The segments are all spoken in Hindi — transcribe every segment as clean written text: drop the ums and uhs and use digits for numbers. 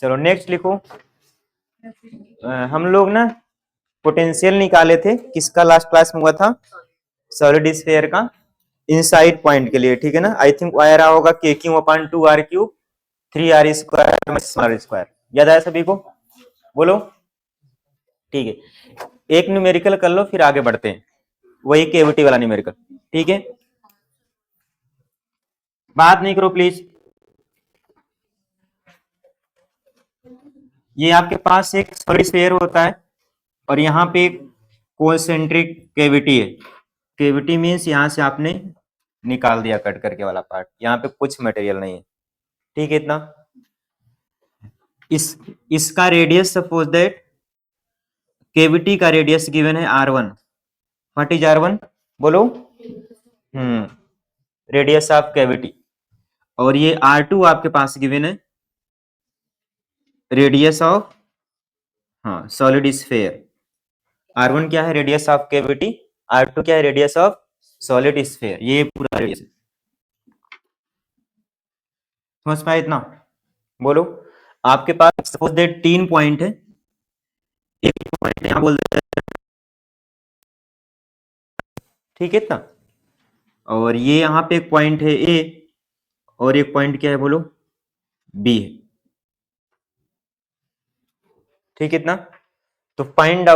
चलो नेक्स्ट लिखो। हम लोग ना पोटेंशियल निकाले थे, किसका लास्ट क्लास में हुआ था? सॉलिड स्फीयर का इनसाइड पॉइंट के लिए, ठीक है ना। आई थिंक वो आ रहा होगा के क्यू अपॉन 2r³ 3r² याद आया सभी को? बोलो। ठीक है, एक न्यूमेरिकल कर लो फिर आगे बढ़ते हैं, वही केविटी वाला न्यूमेरिकल, ठीक है। बात नहीं करो प्लीज। ये आपके पास एक सॉलिड स्फीयर होता है और यहाँ पे कोसेंट्रिक कैविटी है। कैविटी मीन्स यहाँ से आपने निकाल दिया कट करके वाला पार्ट, यहाँ पे कुछ मटेरियल नहीं है, ठीक है इतना। इसका रेडियस सपोज दैट कैविटी का रेडियस गिवन है r1। What is r1? बोलो। Radius of cavity. और ये r2 आपके पास गिवन है, radius of solid sphere. r1 क्या है? Radius of cavity. r2 क्या है? Radius of solid sphere. ये पूरा रेडियस समझ पाए इतना? बोलो। आपके पास सपोज दैट 3 पॉइंट है, एक पॉइंट यहां बोल देते हैं, ठीक है इतना। और ये यहाँ पे एक पॉइंट है ए और एक पॉइंट क्या है बोलो? बी है, ठीक है इतना। तो find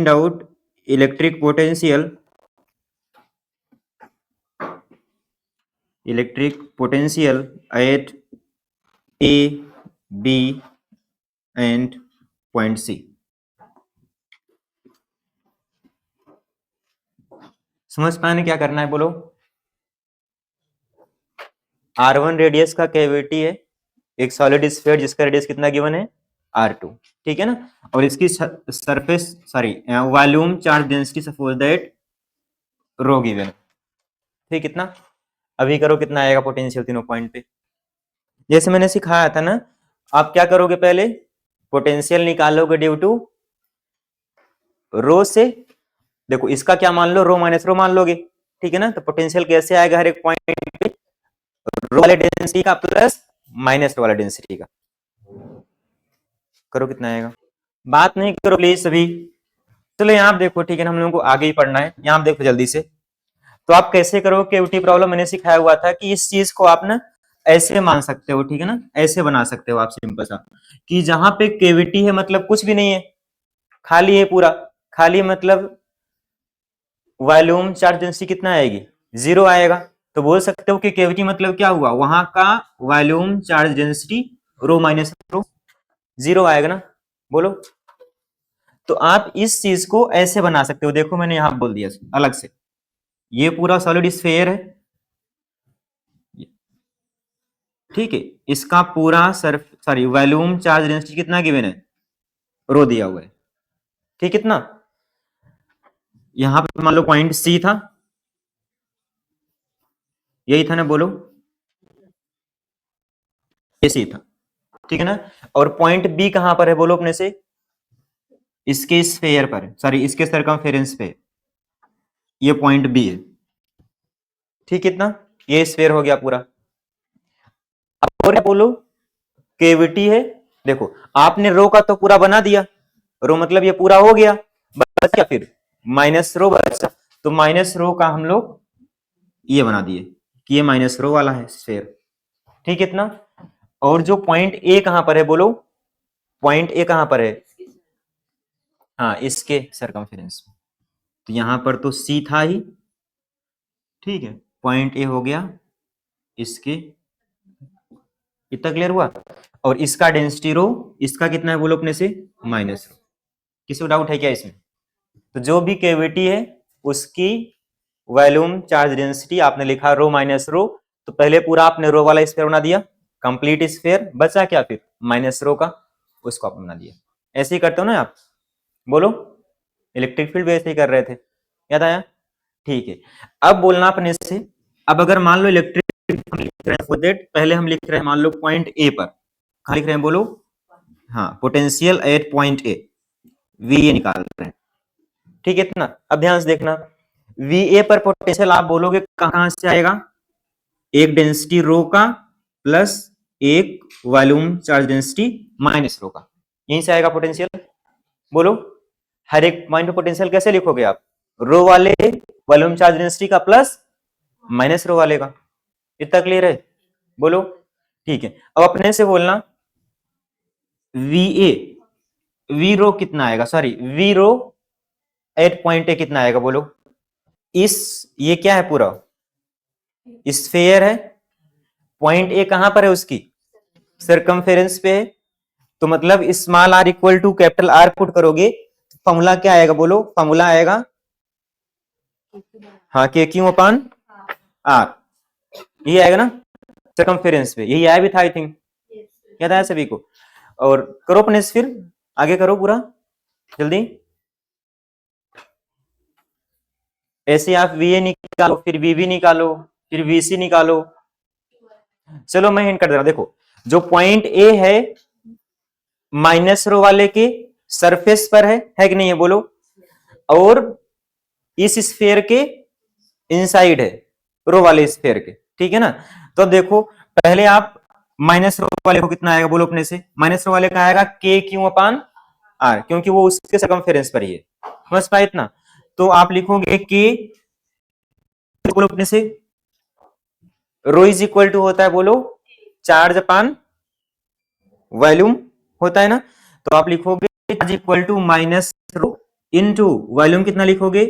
out electric potential at A B and point C. समझ पाए क्या करना है? बोलो। r1 रेडियस का कैविटी है, एक सॉलिड स्फीयर जिसका रेडियस कितना गिवन है? r2, ठीक है ना। और इसकी surface volume charge density suppose that rho given, ठीक कितना। अभी करो कितना आएगा पोटेंशियल तीनों पॉइंट पे। जैसे मैंने सिखाया था ना, आप क्या करोगे? पहले पोटेंशियल निकालोगे ड्यू टू रो से। देखो इसका क्या मान लो? रो माइनस रो मान लोगे, ठीक है ना। तो पोटेंशियल कैसे आएगा? हर एक पॉइंट पे रो वाले डेंसिटी का प्लस माइनस रो वाले डेंसिटी का। करो कितना आएगा? बात नहीं करो प्लीज सभी। चलो यहाँ देखो, ठीक है ना, हम लोगों को आगे ही पढ़ना है। यहाँ देखो जल्दी से। तो आप कैसे करो? केविटी प्रॉब्लम मैंने सिखाया हुआ था कि इस चीज को आप ना ऐसे मान सकते हो, ठीक है ना, ऐसे बना सकते हो आप सिंपल सा, कि जहां पे केविटी है मतलब कुछ भी नहीं है, खाली है पूरा। खाली मतलब वॉल्यूम चार्ज डेंसिटी कितना आएगी? 0 आएगा। तो बोल सकते हो कि केविटी मतलब क्या हुआ? वहां का volume charge density rho minus rho 0 आएगा ना। बोलो। तो आप इस चीज को ऐसे बना सकते हो। देखो मैंने यहां बोल दिया अलग से, ये पूरा सॉलिड स्फीयर है, ठीक है। इसका पूरा वॉल्यूम चार्ज डेंसिटी कितना गिवन है? रो दिया हुआ है, ठीक कितना। यहां पे मान लो पॉइंट सी था, यही था ना, बोलो। ये सी था, ठीक है ना। और पॉइंट बी कहां पर है बोलो अपने से? इसके स्फीयर पर, इसके सरकमफेरेंस पे, ये पॉइंट बी है, ठीक कितना। ये स्फीयर हो गया पूरा। अब और क्या बोलो? केविटी है। देखो आपने रो का तो पूरा बना दिया, रो मतलब ये पूरा हो गया, बचा क्या फिर? माइनस रो बचा। तो माइनस रो का हम लोग ये बना दिए कि ये माइनस रो वाला है स्फीयर, ठीक है इतना। और जो पॉइंट ए कहां पर है बोलो? पॉइंट ए कहां पर है? इसके सरकमफेरेंस में। तो यहां पर तो सी था ही, ठीक है। पॉइंट ए हो गया इसके, इतना क्लियर हुआ। और इसका डेंसिटी रो, इसका कितना है बोलो अपने से? Minus rho. किसी को डाउट है क्या इसमें? तो जो भी कैविटी है उसकी वॉल्यूम चार्ज डेंसिटी आपने लिखा रो माइनस रो। तो पहले पूरा आपने रो वाला स्फीयर बना दिया, कंप्लीट स्फीयर। बचा क्या फिर? माइनस रो का, उसको आपने बना दिया। ऐसे ही करते हो ना आप? बोलो। इलेक्ट्रिक फील्ड भी ऐसे ही कर रहे थे, याद आया? ठीक है। अब बोलना अपने से, अब अगर मान लो इलेक्ट्रिक हम लिख रहे हैं, पहले हम लिख रहे हैं मान लो पॉइंट ए पर, कहा लिख रहे हैं बोलो? Potential at point A, V A निकाल रहे हैं, ठीक है इतना। अब ध्यान से देखना, वी ए पर पोटेंशियल आप बोलोगे कहां से आएगा? एक डेंसिटी रो का प्लस एक volume charge density minus rho का, यहीं से आएगा पोटेंशियल। बोलो हर एक पॉइंट पे पोटेंशियल कैसे लिखोगे आप, रो वाले वॉल्यूम चार्ज डेंसिटी का प्लस माइनस रो वाले का। इतना क्लियर है? बोलो ठीक है। अब अपने से बोलना वी ए, वी रो कितना आएगा, sorry V rho at point A कितना आएगा बोलो। इस ये क्या है पूरा स्फीयर है, पॉइंट ए कहां पर है उसकी सरकमफेरेंस पे है, तो मतलब small R equal to capital R put करोगे, फॉर्मूला क्या आएगा बोलो, फॉर्मूला आएगा हाँ के क्यू अपान आर, ये आएगा ना सरकमफेरेंस पे, यही आया भी था आई थिंक, याद आया सभी को। और करो अपने से फिर आगे करो पूरा जल्दी, ऐसे आप वी ए निकालो, फिर वी बी निकालो, फिर वी सी निकालो। चलो मैं हिंट कर दे रहा हूं, देखो जो पॉइंट ए है माइनस रो वाले के सरफेस पर है कि नहीं है बोलो, और इस स्फीयर के इनसाइड है रो वाले स्फीयर के, ठीक है ना। तो अब देखो पहले आप माइनस रो वाले को कितना आएगा बोलो अपने से, माइनस रो वाले का आएगा के क्यू अपान आर, क्योंकि वो उसके सरकमफेरेंस पर ही है, समझ पाए इतना। तो आप लिखोगे के बोलो अपने से, रो इज इक्वल टू होता है बोलो चार्ज अपान वॉल्यूम होता है ना, तो आप लिखोगे charge equal to minus rho into volume कितना लिखोगे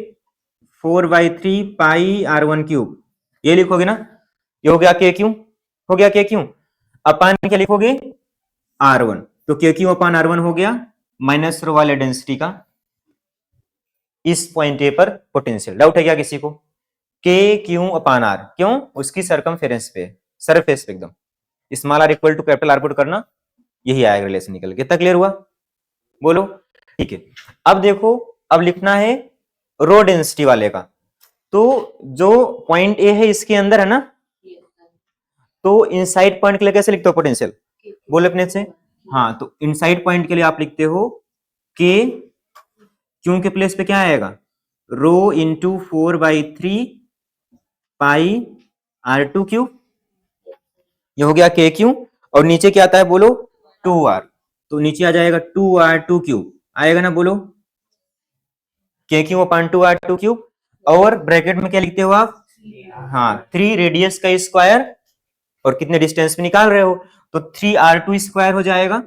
4/3 पाई r1 क्यूब, ये लिखोगे ना, ये हो गया के क्यू, हो गया के क्यू अपान क्या लिखोगे r1, तो के क्यू अपान r1 हो गया माइनस रो वाले डेंसिटी का इस पॉइंट ए पर पोटेंशियल। डाउट है क्या किसी को? के क्यू अपान आर, क्यों उसकी सरकमफेरेंस पे सरफेस पे एकदम, small R equal to capital R put करना, यही आएगा रिलेशन निकल के। कितना क्लियर हुआ बोलो ठीक है। अब देखो अब लिखना है रो डेंसिटी वाले का, तो जो पॉइंट ए है इसके अंदर है ना, तो इनसाइड पॉइंट के लिए कैसे लिखते हो पोटेंशियल बोले अपने से, हाँ तो इनसाइड पॉइंट के लिए आप लिखते हो के क्यू के प्लेस पे क्या आएगा रो इंटू 4/3 पाई r2 क्यूब, ये हो गया के क्यू, और नीचे क्या आता है बोलो 2r, तो नीचे आ जाएगा 2r2 क्यूब आएगा ना बोलो, के क्यू अपान 2r2 क्यूब, और ब्रैकेट में क्या लिखते हो आप, हाँ 3 रेडियस का स्क्वायर, और कितने डिस्टेंस में निकाल रहे हो, तो 3r2 स्क्वायर हो जाएगा,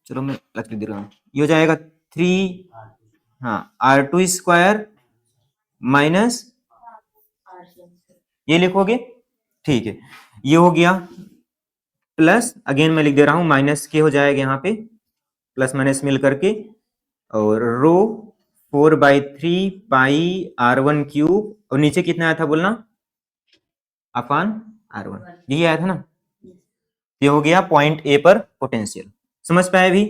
चलो मैं लिख दे रहा हूं, ये हो जाएगा 3 हाँ r2 स्क्वायर माइनस ये लिखोगे, ठीक है ये हो गया, प्लस अगेन मैं लिख दे रहा हूं माइनस के हो जाएगा यहाँ पे, प्लस माइनस मिल करके, और रो 4/3 पाई r1 क्यूब, और नीचे कितना आया था बोलना अपान r1, यही आया था ना, ये हो गया पॉइंट ए पर पोटेंशियल। समझ पाए भी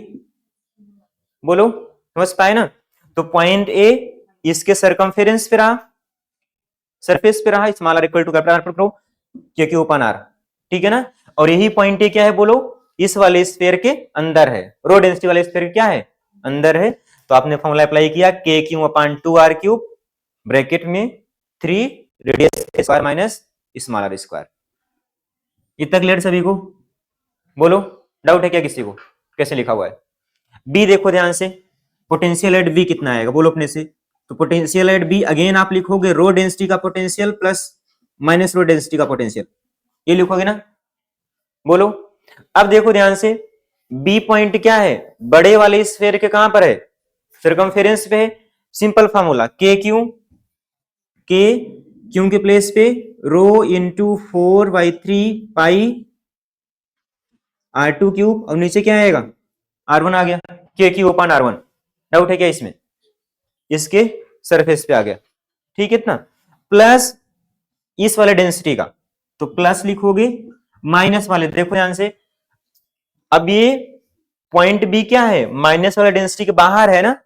बोलो, समझ पाए ना। तो पॉइंट ए इसके सरकमफेरेंस पे रहा, सरफेस पे रहा, small R equal to capital R पर करो के क्यू अपान आर, ठीक है ना। और यही पॉइंट ए क्या है बोलो, इस वाले स्फीयर के अंदर है, रो डेंसिटी वाले स्फीयर क्या है अंदर है, तो आपने फॉर्मूला अप्लाई किया के क्यू अपान 2r क्यूब ब्रैकेट में 3 radius square minus small R square. इतना क्लियर सभी को बोलो, डाउट है क्या किसी को कैसे लिखा हुआ है। बी देखो ध्यान से, पोटेंशियल एट बी कितना आएगा बोलो अपने से, तो पोटेंशियल एट बी अगेन आप लिखोगे रो डेंसिटी का potential plus minus rho density का पोटेंशियल, ये लिखोगे ना बोलो। अब देखो ध्यान से, बी पॉइंट क्या है बड़े वाले स्फीयर के कहां पर है सरकमफेरेंस पे है, सिंपल फार्मूला के क्यू के प्लेस पे रो इंटू 4/3 पाई r2 क्यूब, और नीचे क्या आएगा r1 आ गया, के क्यू अपान r1, डाउट है क्या इसमें, इसके सरफेस पे आ गया, ठीक है इतना, प्लस इस वाले डेंसिटी का, तो प्लस लिखोगे, माइनस वाले देखो ध्यान से, अब ये पॉइंट बी क्या है माइनस वाला डेंसिटी के बाहर है ना,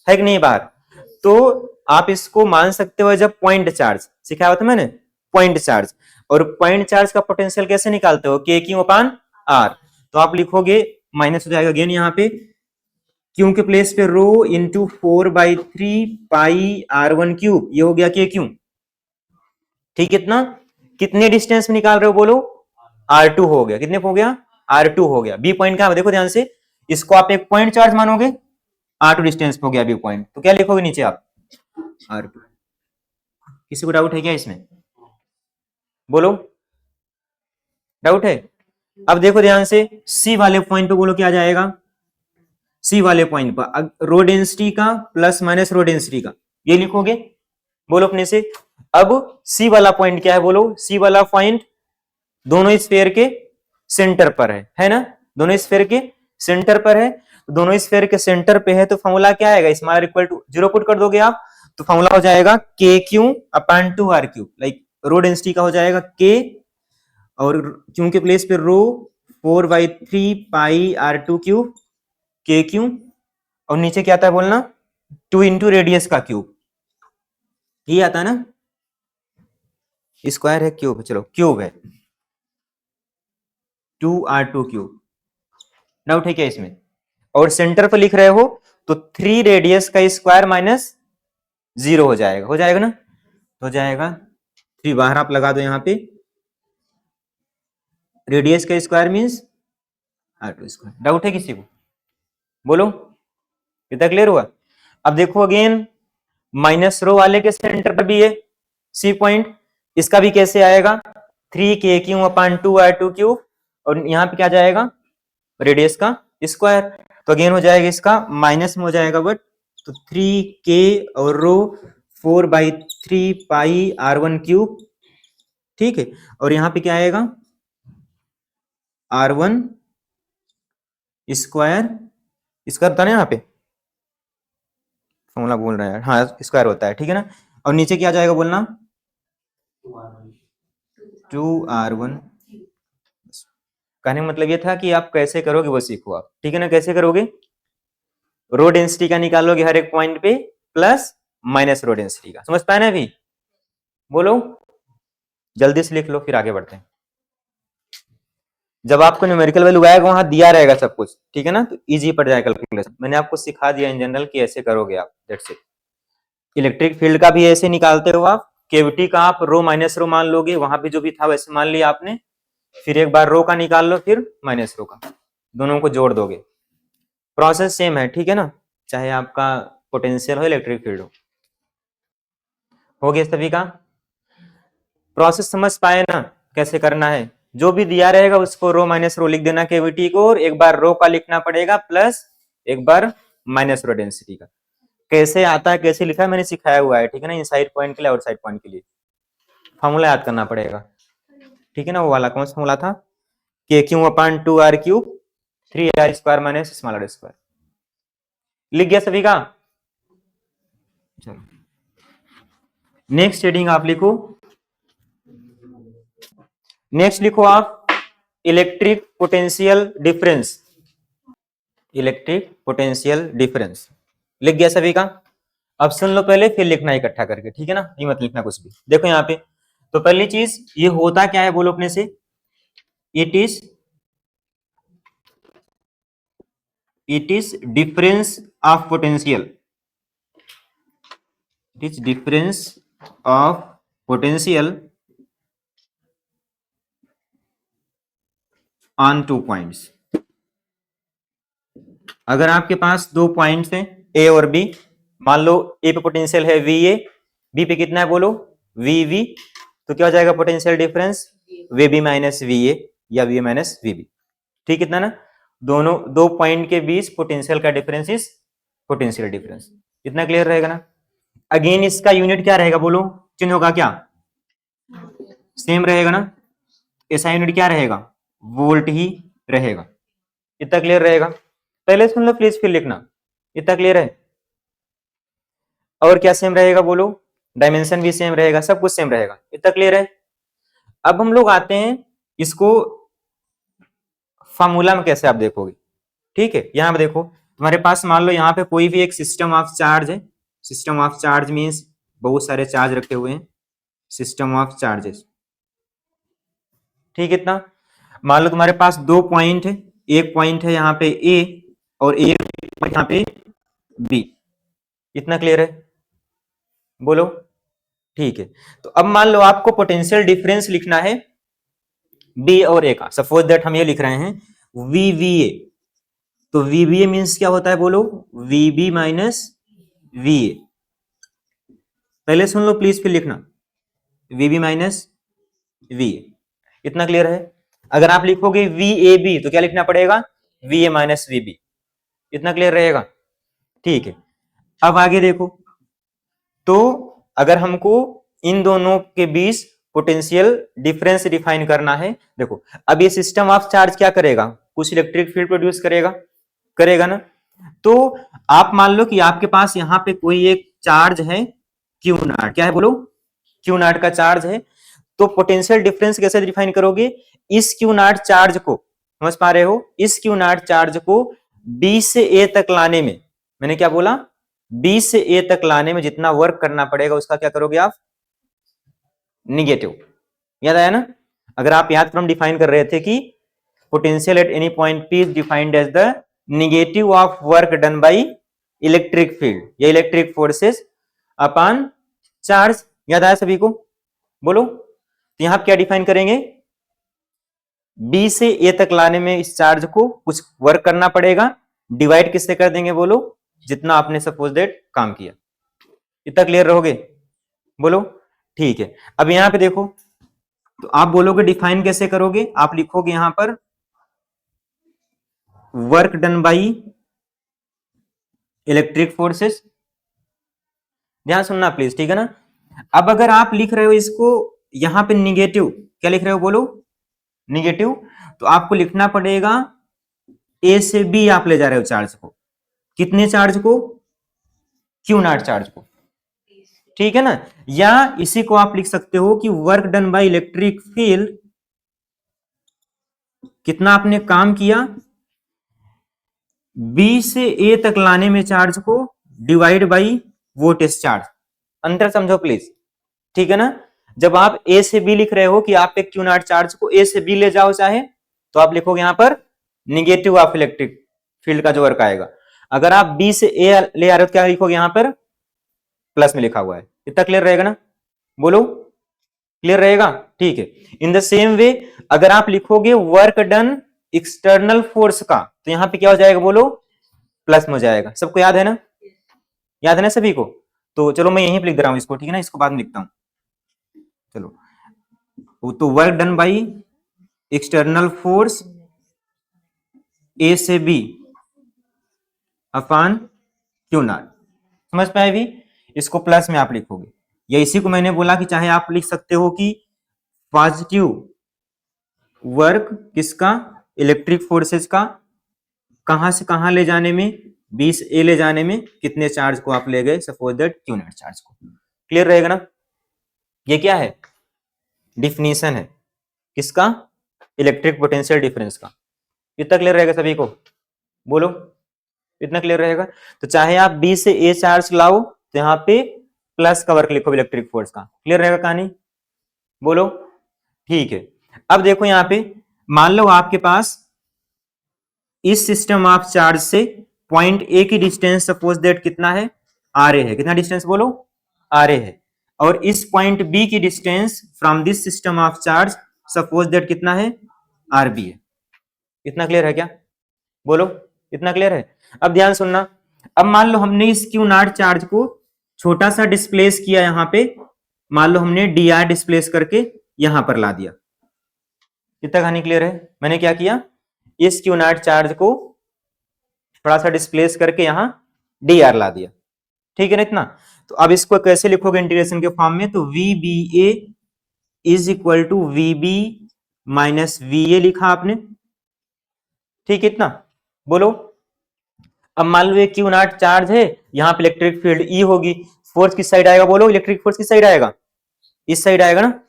है कि नहीं बाहर, तो आप इसको मान सकते हो जब पॉइंट चार्ज सिखाया था मैंने, पॉइंट चार्ज, और पॉइंट चार्ज का पोटेंशियल कैसे निकालते हो के क्यू अपान आर, तो आप लिखोगे माइनस हो जाएगा अगेन यहाँ पे क्यू के प्लेस पे रो इंटू 4/3 पाई r1 क्यूब, ये हो गया के क्यू, ठीक इतना, कितने डिस्टेंस में निकाल रहे हो बोलो R2 हो गया, कितने हो गया, R2 हो गया। बी पॉइंट कहां है देखो ध्यान से, इसको आप एक पॉइंट चार्ज मानोगे, R2 डिस्टेंस पे हो गया बी पॉइंट, तो क्या लिखोगे नीचे आप, R2। किसी को डाउट है क्या इसमें, बोलो, डाउट है। अब देखो ध्यान से, सी वाले पॉइंट पे बोलो क्या जाएगा, सी वाले पॉइंट पर रो डेंसिटी का प्लस माइनस रो डेंसिटी का, ये लिखोगे, बोलो अपने से। अब सी वाला पॉइंट क्या है बोलो, सी वाला पॉइंट दोनों स्फीयर के सेंटर पर है ना, दोनों स्फीयर के सेंटर पर है, दोनों स्फीयर के सेंटर पे है, तो फॉर्मूला क्या आएगा, स्मॉल इक्वल टू 0 पुट कर दोगे आप, तो फॉर्मूला हो जाएगा के Q upon 2r Q, like rho density का हो जाएगा के, और क्यू के प्लेस पे रो 4/3 पाई r2 क्यूब के क्यू, और नीचे क्या आता है बोलना, 2 इंटू रेडियस का क्यूब, ये आता है ना, स्क्वायर है क्यूब, चलो क्यूब है 2r2 क्यूब, डाउट है क्या इसमें। और सेंटर पर लिख रहे हो तो 3 रेडियस का स्क्वायर माइनस 0 हो जाएगा ना, हो जाएगा 3 बाहर आप लगा दो यहाँ पे, रेडियस का square means r2 square. Doubt है किसी को, बोलो, इतना क्लियर हुआ। अब देखो अगेन, माइनस रो वाले के सेंटर पर भी है सी पॉइंट, इसका भी कैसे आएगा, 3k अपॉन 2r2 क्यूब, और यहाँ पे क्या जाएगा, रेडियस का स्क्वायर, तो अगेन हो जाएगा इसका माइनस में हो जाएगा बट, तो 3k और रो 4/3 पाई r1 क्यूब, ठीक है, और यहाँ पे क्या आएगा, r1 स्क्वायर, इसका होता है यहाँ पे फॉर्मूला बोल रहा है, हाँ स्क्वायर होता है, ठीक है ना, और नीचे क्या जाएगा बोलना, 2r1। कहने का मतलब ये था कि आप कैसे करोगे वो सीखो आप, ठीक है ना, कैसे करोगे, रो डेंसिटी का निकालोगे हर एक पॉइंट पे प्लस माइनस रो डेंसिटी का, समझ पाए ना अभी, बोलो, जल्दी से लिख लो फिर आगे बढ़ते हैं। जब आपको न्यूमेरिकल वैल्यू आएगा वहां दिया रहेगा सब कुछ, ठीक है ना, तो इजी पड़ जाएगा कैलकुलेशन, मैंने आपको सिखा दिया इन जनरल कि ऐसे करोगे आप, दैट्स इट। इलेक्ट्रिक फील्ड का भी ऐसे निकालते हो आप, केविटी का आप रो माइनस रो मान लोगे, वहां पे जो भी था वैसे मान लिया आपने, फिर एक बार रो का निकाल लो, फिर माइनस रो का, दोनों को जोड़ दोगे, प्रोसेस सेम है, ठीक है ना, चाहे आपका पोटेंशियल हो इलेक्ट्रिक फील्ड हो गया सभी का, प्रोसेस समझ पाए ना कैसे करना है, जो भी दिया रहेगा उसको रो माइनस रो लिख देना केविटी को, और एक बार रो का लिखना पड़ेगा प्लस एक बार माइनस रो डेंसिटी का, कैसे आता है कैसे लिखा है मैंने सिखाया हुआ है, ठीक है ना, इनसाइड पॉइंट के लिए आउटसाइड पॉइंट के लिए फॉर्मूला याद करना पड़ेगा, ठीक है ना, वो वाला कौन सा फॉर्मूला था, के Q upon 2r cube 3r square minus small r square, लिख गया सभी का। चलो नेक्स्ट हेडिंग आप लिखो, नेक्स्ट लिखो आप electric potential difference, electric potential difference, लिख गया सभी का। अब सुन लो पहले फिर लिखना इकट्ठा करके, ठीक है ना, ये मत लिखना कुछ भी, देखो यहाँ पे, तो पहली चीज ये होता क्या है बोलो अपने से, it is difference of potential, it is difference of potential on 2 points. अगर आपके पास 2 पॉइंट्स हैं ए और बी, मान लो ए पे पोटेंशियल है वी ए, बी पे कितना है बोलो वी वी, तो क्या हो जाएगा potential difference V B minus V A या V A minus V B, ठीक इतना ना, दोनों 2 पॉइंट के बीच पोटेंशियल का डिफरेंस इज पोटेंशियल डिफरेंस, इतना क्लियर रहेगा ना। अगेन इसका यूनिट क्या रहेगा बोलो, चेंज होगा क्या, सेम रहेगा ना, ऐसा यूनिट क्या रहेगा, वोल्ट ही रहेगा, इतना क्लियर रहेगा, पहले सुन लो प्लीज फिर लिखना, इतना क्लियर है। और क्या सेम रहेगा बोलो, डायमेंशन भी सेम रहेगा, सब कुछ सेम रहेगा, इतना क्लियर है। अब हम लोग आते हैं इसको फॉर्मूला में कैसे आप देखोगे, ठीक है, यहां पे देखो तुम्हारे पास मान लो यहाँ पे कोई भी एक सिस्टम ऑफ चार्ज है, सिस्टम ऑफ चार्ज मीन्स बहुत सारे चार्ज रखे हुए हैं, सिस्टम ऑफ चार्जेस, ठीक है, इतना मान लो तुम्हारे पास 2 पॉइंट है, एक पॉइंट है यहाँ पे ए और एक पॉइंट यहाँ पे बी, इतना क्लियर है, बोलो, ठीक है। तो अब मान लो आपको पोटेंशियल डिफरेंस लिखना है बी और ए का। सपोज दैट हम ये लिख रहे हैं VBA, तो VBA मीन्स क्या होता है बोलो, VB माइनस VA। पहले सुन लो प्लीज, फिर लिखना VB माइनस VA। इतना क्लियर है? अगर आप लिखोगे VAB तो क्या लिखना पड़ेगा, VA माइनस VB। इतना क्लियर रहेगा? ठीक है, अब आगे देखो। तो अगर हमको इन दोनों के बीच पोटेंशियल डिफरेंस डिफाइन करना है, देखो अब ये सिस्टम ऑफ चार्ज क्या करेगा, कुछ इलेक्ट्रिक फील्ड प्रोड्यूस करेगा ना। तो आप मान लो कि आपके पास यहाँ पे कोई एक चार्ज है क्यू नॉट, क्या है बोलो, क्यू नॉट का चार्ज है। तो पोटेंशियल डिफरेंस कैसे डिफाइन करोगे, इस क्यू नॉट चार्ज को, समझ पा रहे हो, इस क्यू नॉट चार्ज को बी से ए तक लाने में, मैंने क्या बोला, बी से ए तक लाने में जितना वर्क करना पड़ेगा उसका क्या करोगे आप, निगेटिव। याद आया ना? अगर आप याद फ्रॉम डिफाइन कर रहे थे कि potential at any point P is defined as the negative of work done by electric field या इलेक्ट्रिक फोर्सेस अपॉन चार्ज। याद आया सभी को? बोलो। तो यहां क्या डिफाइन करेंगे, बी से ए तक लाने में इस चार्ज को कुछ वर्क करना पड़ेगा, डिवाइड किससे कर देंगे बोलो, जितना आपने सपोज दैट काम किया। इतना क्लियर रहोगे? बोलो। ठीक है, अब यहां पे देखो, तो आप बोलोगे डिफाइन कैसे करोगे, आप लिखोगे यहां पर work done by electric forces. ध्यान सुनना प्लीज, ठीक है ना? अब अगर आप लिख रहे हो इसको यहां पे निगेटिव, क्या लिख रहे हो बोलो, निगेटिव, तो आपको लिखना पड़ेगा ए से बी आप ले जा रहे हो चार्ज को, कितने चार्ज को, क्यू नॉट चार्ज को, ठीक है ना? या इसी को आप लिख सकते हो कि work done by electric field, कितना आपने काम किया बी से ए तक लाने में चार्ज को, डिवाइड बाई वो टेस्ट चार्ज। अंतर समझो प्लीज, ठीक है ना? जब आप ए से बी लिख रहे हो कि आप एक क्यू नॉट चार्ज को ए से बी ले जाओ चाहे, तो आप लिखोगे यहां पर निगेटिव ऑफ इलेक्ट्रिक फील्ड का जो वर्क आएगा। अगर आप बी से ए ले आ रहे हो तो क्या लिखोगे यहां पर, प्लस में लिखा हुआ है। इतना क्लियर रहेगा ना? बोलो, क्लियर रहेगा? ठीक है। इन द सेम वे अगर आप लिखोगे वर्क डन एक्सटर्नल फोर्स का, तो यहां पे क्या हो जाएगा बोलो, प्लस में हो जाएगा। सबको याद है ना? याद है ना सभी को? तो चलो मैं यहीं पे लिख दे रहा हूं इसको, ठीक है ना? इसको बाद में लिखता हूं। चलो, तो work done by external force A से बी अपॉन क्यू नॉट। समझ पाए भी? इसको प्लस में आप लिखोगे, या इसी को मैंने बोला कि चाहे आप लिख सकते हो कि पॉजिटिव वर्क किसका, इलेक्ट्रिक फोर्सेस का, कहां से कहां ले जाने में, बी से ए ले जाने में कितने चार्ज को आप ले गए, suppose that Q not charge को। क्लियर रहेगा ना? ये क्या है, डिफिनीशन है किसका, इलेक्ट्रिक पोटेंशियल डिफरेंस का। इतना क्लियर रहेगा सभी को? बोलो, इतना क्लियर रहेगा? तो चाहे आप बी से ए चार्ज लाओ तो यहाँ पे प्लस का वर्क लिखो इलेक्ट्रिक फोर्स का। क्लियर रहेगा कहानी? बोलो। ठीक है, अब देखो यहाँ पे मान लो आपके पास इस सिस्टम ऑफ चार्ज से पॉइंट ए की डिस्टेंस सपोज दैट कितना है, आर ए है। कितना डिस्टेंस बोलो, आर ए है। और इस पॉइंट बी की distance from this system of charge suppose that कितना है, आर बी है। इतना क्लियर है क्या? बोलो, इतना क्लियर है? अब ध्यान सुनना, अब मान लो हमने इस क्यू नॉट चार्ज को छोटा सा डिस्प्लेस किया, यहां पे मान लो हमने डी आर डिस्प्लेस करके यहां पर ला दिया। इतना कहानी क्लियर है? मैंने क्या किया, इस क्यू नॉट चार्ज को थोड़ा सा डिस्प्लेस करके यहां डी आर ला दिया, ठीक है ना? इतना। तो अब इसको कैसे लिखोगे इंटीग्रेशन के फॉर्म में, तो V B A is equal to V B minus V A लिखा आपने, ठीक है? इतना। बोलो, अब मान लो ये क्यू नॉट चार्ज है, यहाँ पे इलेक्ट्रिक फील्ड ई होगी, फोर्स किस साइड आएगा बोलो, इलेक्ट्रिक फोर्स किस साइड आएगा, इस साइड आएगा ना?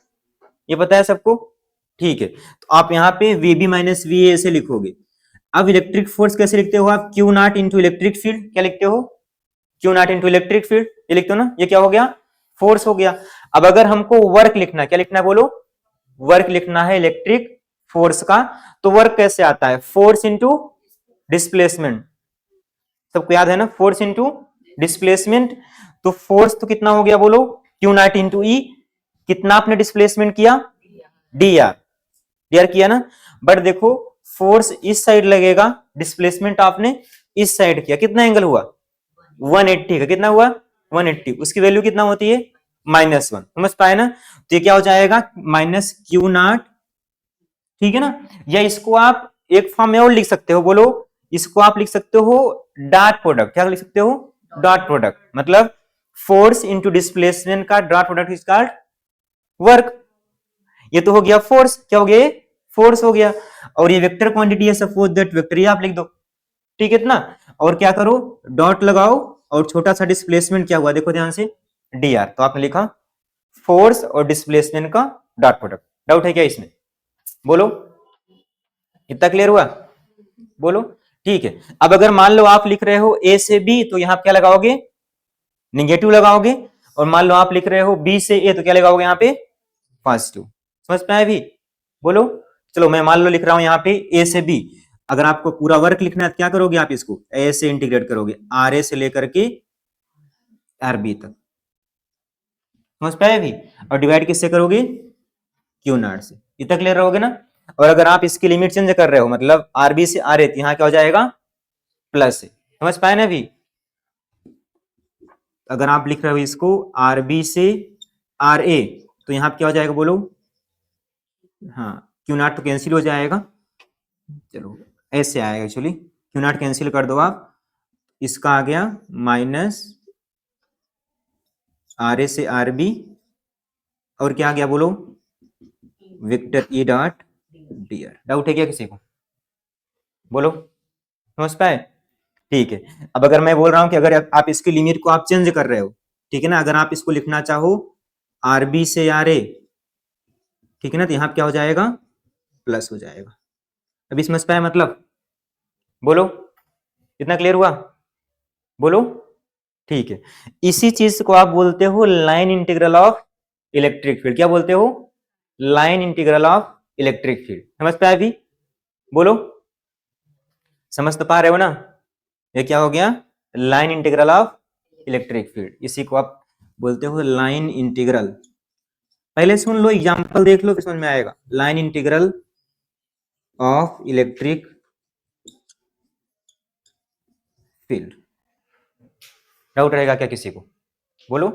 ये पता है सबको? ठीक है, तो आप यहाँ पे वीबी माइनस वी ए ऐसे लिखोगे। अब इलेक्ट्रिक फोर्स कैसे लिखते हो आप, Q not into electric field, क्या लिखते हो, Q not into electric field, ये लिखते हो ना? ये क्या हो गया, फोर्स हो गया। अब अगर हमको वर्क लिखना है, क्या लिखना है बोलो, वर्क लिखना है इलेक्ट्रिक फोर्स का, तो वर्क कैसे आता है, फोर्स इंटू डिस्प्लेसमेंट। सबको याद है ना, फोर्स इंटू डिस्प्लेसमेंट। तो फोर्स तो कितना हो गया बोलो, क्यू नॉट इंटू ई, कितना आपने डिस्प्लेसमेंट किया, डी आर। क्लियर किया ना। बट देखो फोर्स इस साइड लगेगा, डिस्प्लेसमेंट आपने इस साइड किया, कितना एंगल हुआ 180 का, कितना हुआ 180, उसकी वैल्यू कितना होती है -1, समझ पाए ना। तो ये क्या हो जाएगा -Q0, ठीक है ना। या इसको आप एक फॉर्म में और लिख सकते हो, बोलो, इसको आप लिख सकते हो डॉट प्रोडक्ट, क्या लिख सकते हो डॉट प्रोडक्ट, मतलब फोर्स इंटू डिस्प्लेसमेंट का dot product is called work. ये तो हो गया फोर्स, क्या हो गया फोर्स हो गया। और ये वेक्टर क्वांटिटी है, सपोज दैट वेक्टर, ये आप लिख दो, ठीक है ना। और क्या करो डॉट लगाओ, और छोटा सा डिस्प्लेसमेंट क्या हुआ देखो ध्यान से dr, तो आपने लिखा फोर्स और डिस्प्लेसमेंट का डॉट प्रोडक्ट। डाउट है क्या इसमें, बोलो, इतना क्लियर हुआ, बोलो, ठीक है। अब अगर मान लो आप लिख रहे हो a से b, तो यहां क्या लगाओगे निगेटिव लगाओगे, और मान लो आप लिख रहे हो b से a, तो क्या लगाओगे यहाँ पे पॉजिटिव। समझ पाए अभी, बोलो। चलो मैं मान लो लिख रहा हूं यहाँ पे a से b, अगर आपको पूरा वर्क लिखना है तो क्या करोगे आप इसको a से इंटीग्रेट करोगे, RA से लेकर के RB तक, समझ पाए अभी। और डिवाइड किससे करोगे Q0 से, इतना क्लियर रहोगे ना। और अगर आप इसकी लिमिट चेंज कर रहे हो, मतलब RB से RA, तो यहाँ क्या हो जाएगा प्लस है, समझ पाए ना अभी। अगर आप लिख रहे हो इसको RB से RA, तो यहाँ क्या हो जाएगा बोलो, हाँ Q0 तो कैंसिल हो जाएगा, चलो ऐसे आएगा एक्चुअली, Q0 कैंसिल कर दो आप, इसका आ गया माइनस RA से RB, और क्या आ गया बोलो vector E dot dr। Doubt है क्या किसी को, बोलो, समझ पाए, ठीक है। अब अगर मैं बोल रहा हूं कि अगर आप इसकी लिमिट को आप चेंज कर रहे हो, ठीक है ना, अगर आप इसको लिखना चाहो RB से RA, ठीक है ना, तो यहां क्या हो जाएगा प्लस हो जाएगा। अभी समझ पाए मतलब, बोलो, इतना क्लियर हुआ, बोलो, ठीक है। इसी चीज को आप बोलते हो line integral of electric field, क्या बोलते हो line integral of electric field, समझ पाए अभी, बोलो, समझ तो पा रहे हो ना। ये क्या हो गया line integral of electric field, इसी को आप बोलते हो लाइन इंटीग्रल। पहले सुन लो एग्जांपल देख लो, फिर समझ में आएगा। Line integral of electric field, doubt रहेगा क्या किसी को, बोलो।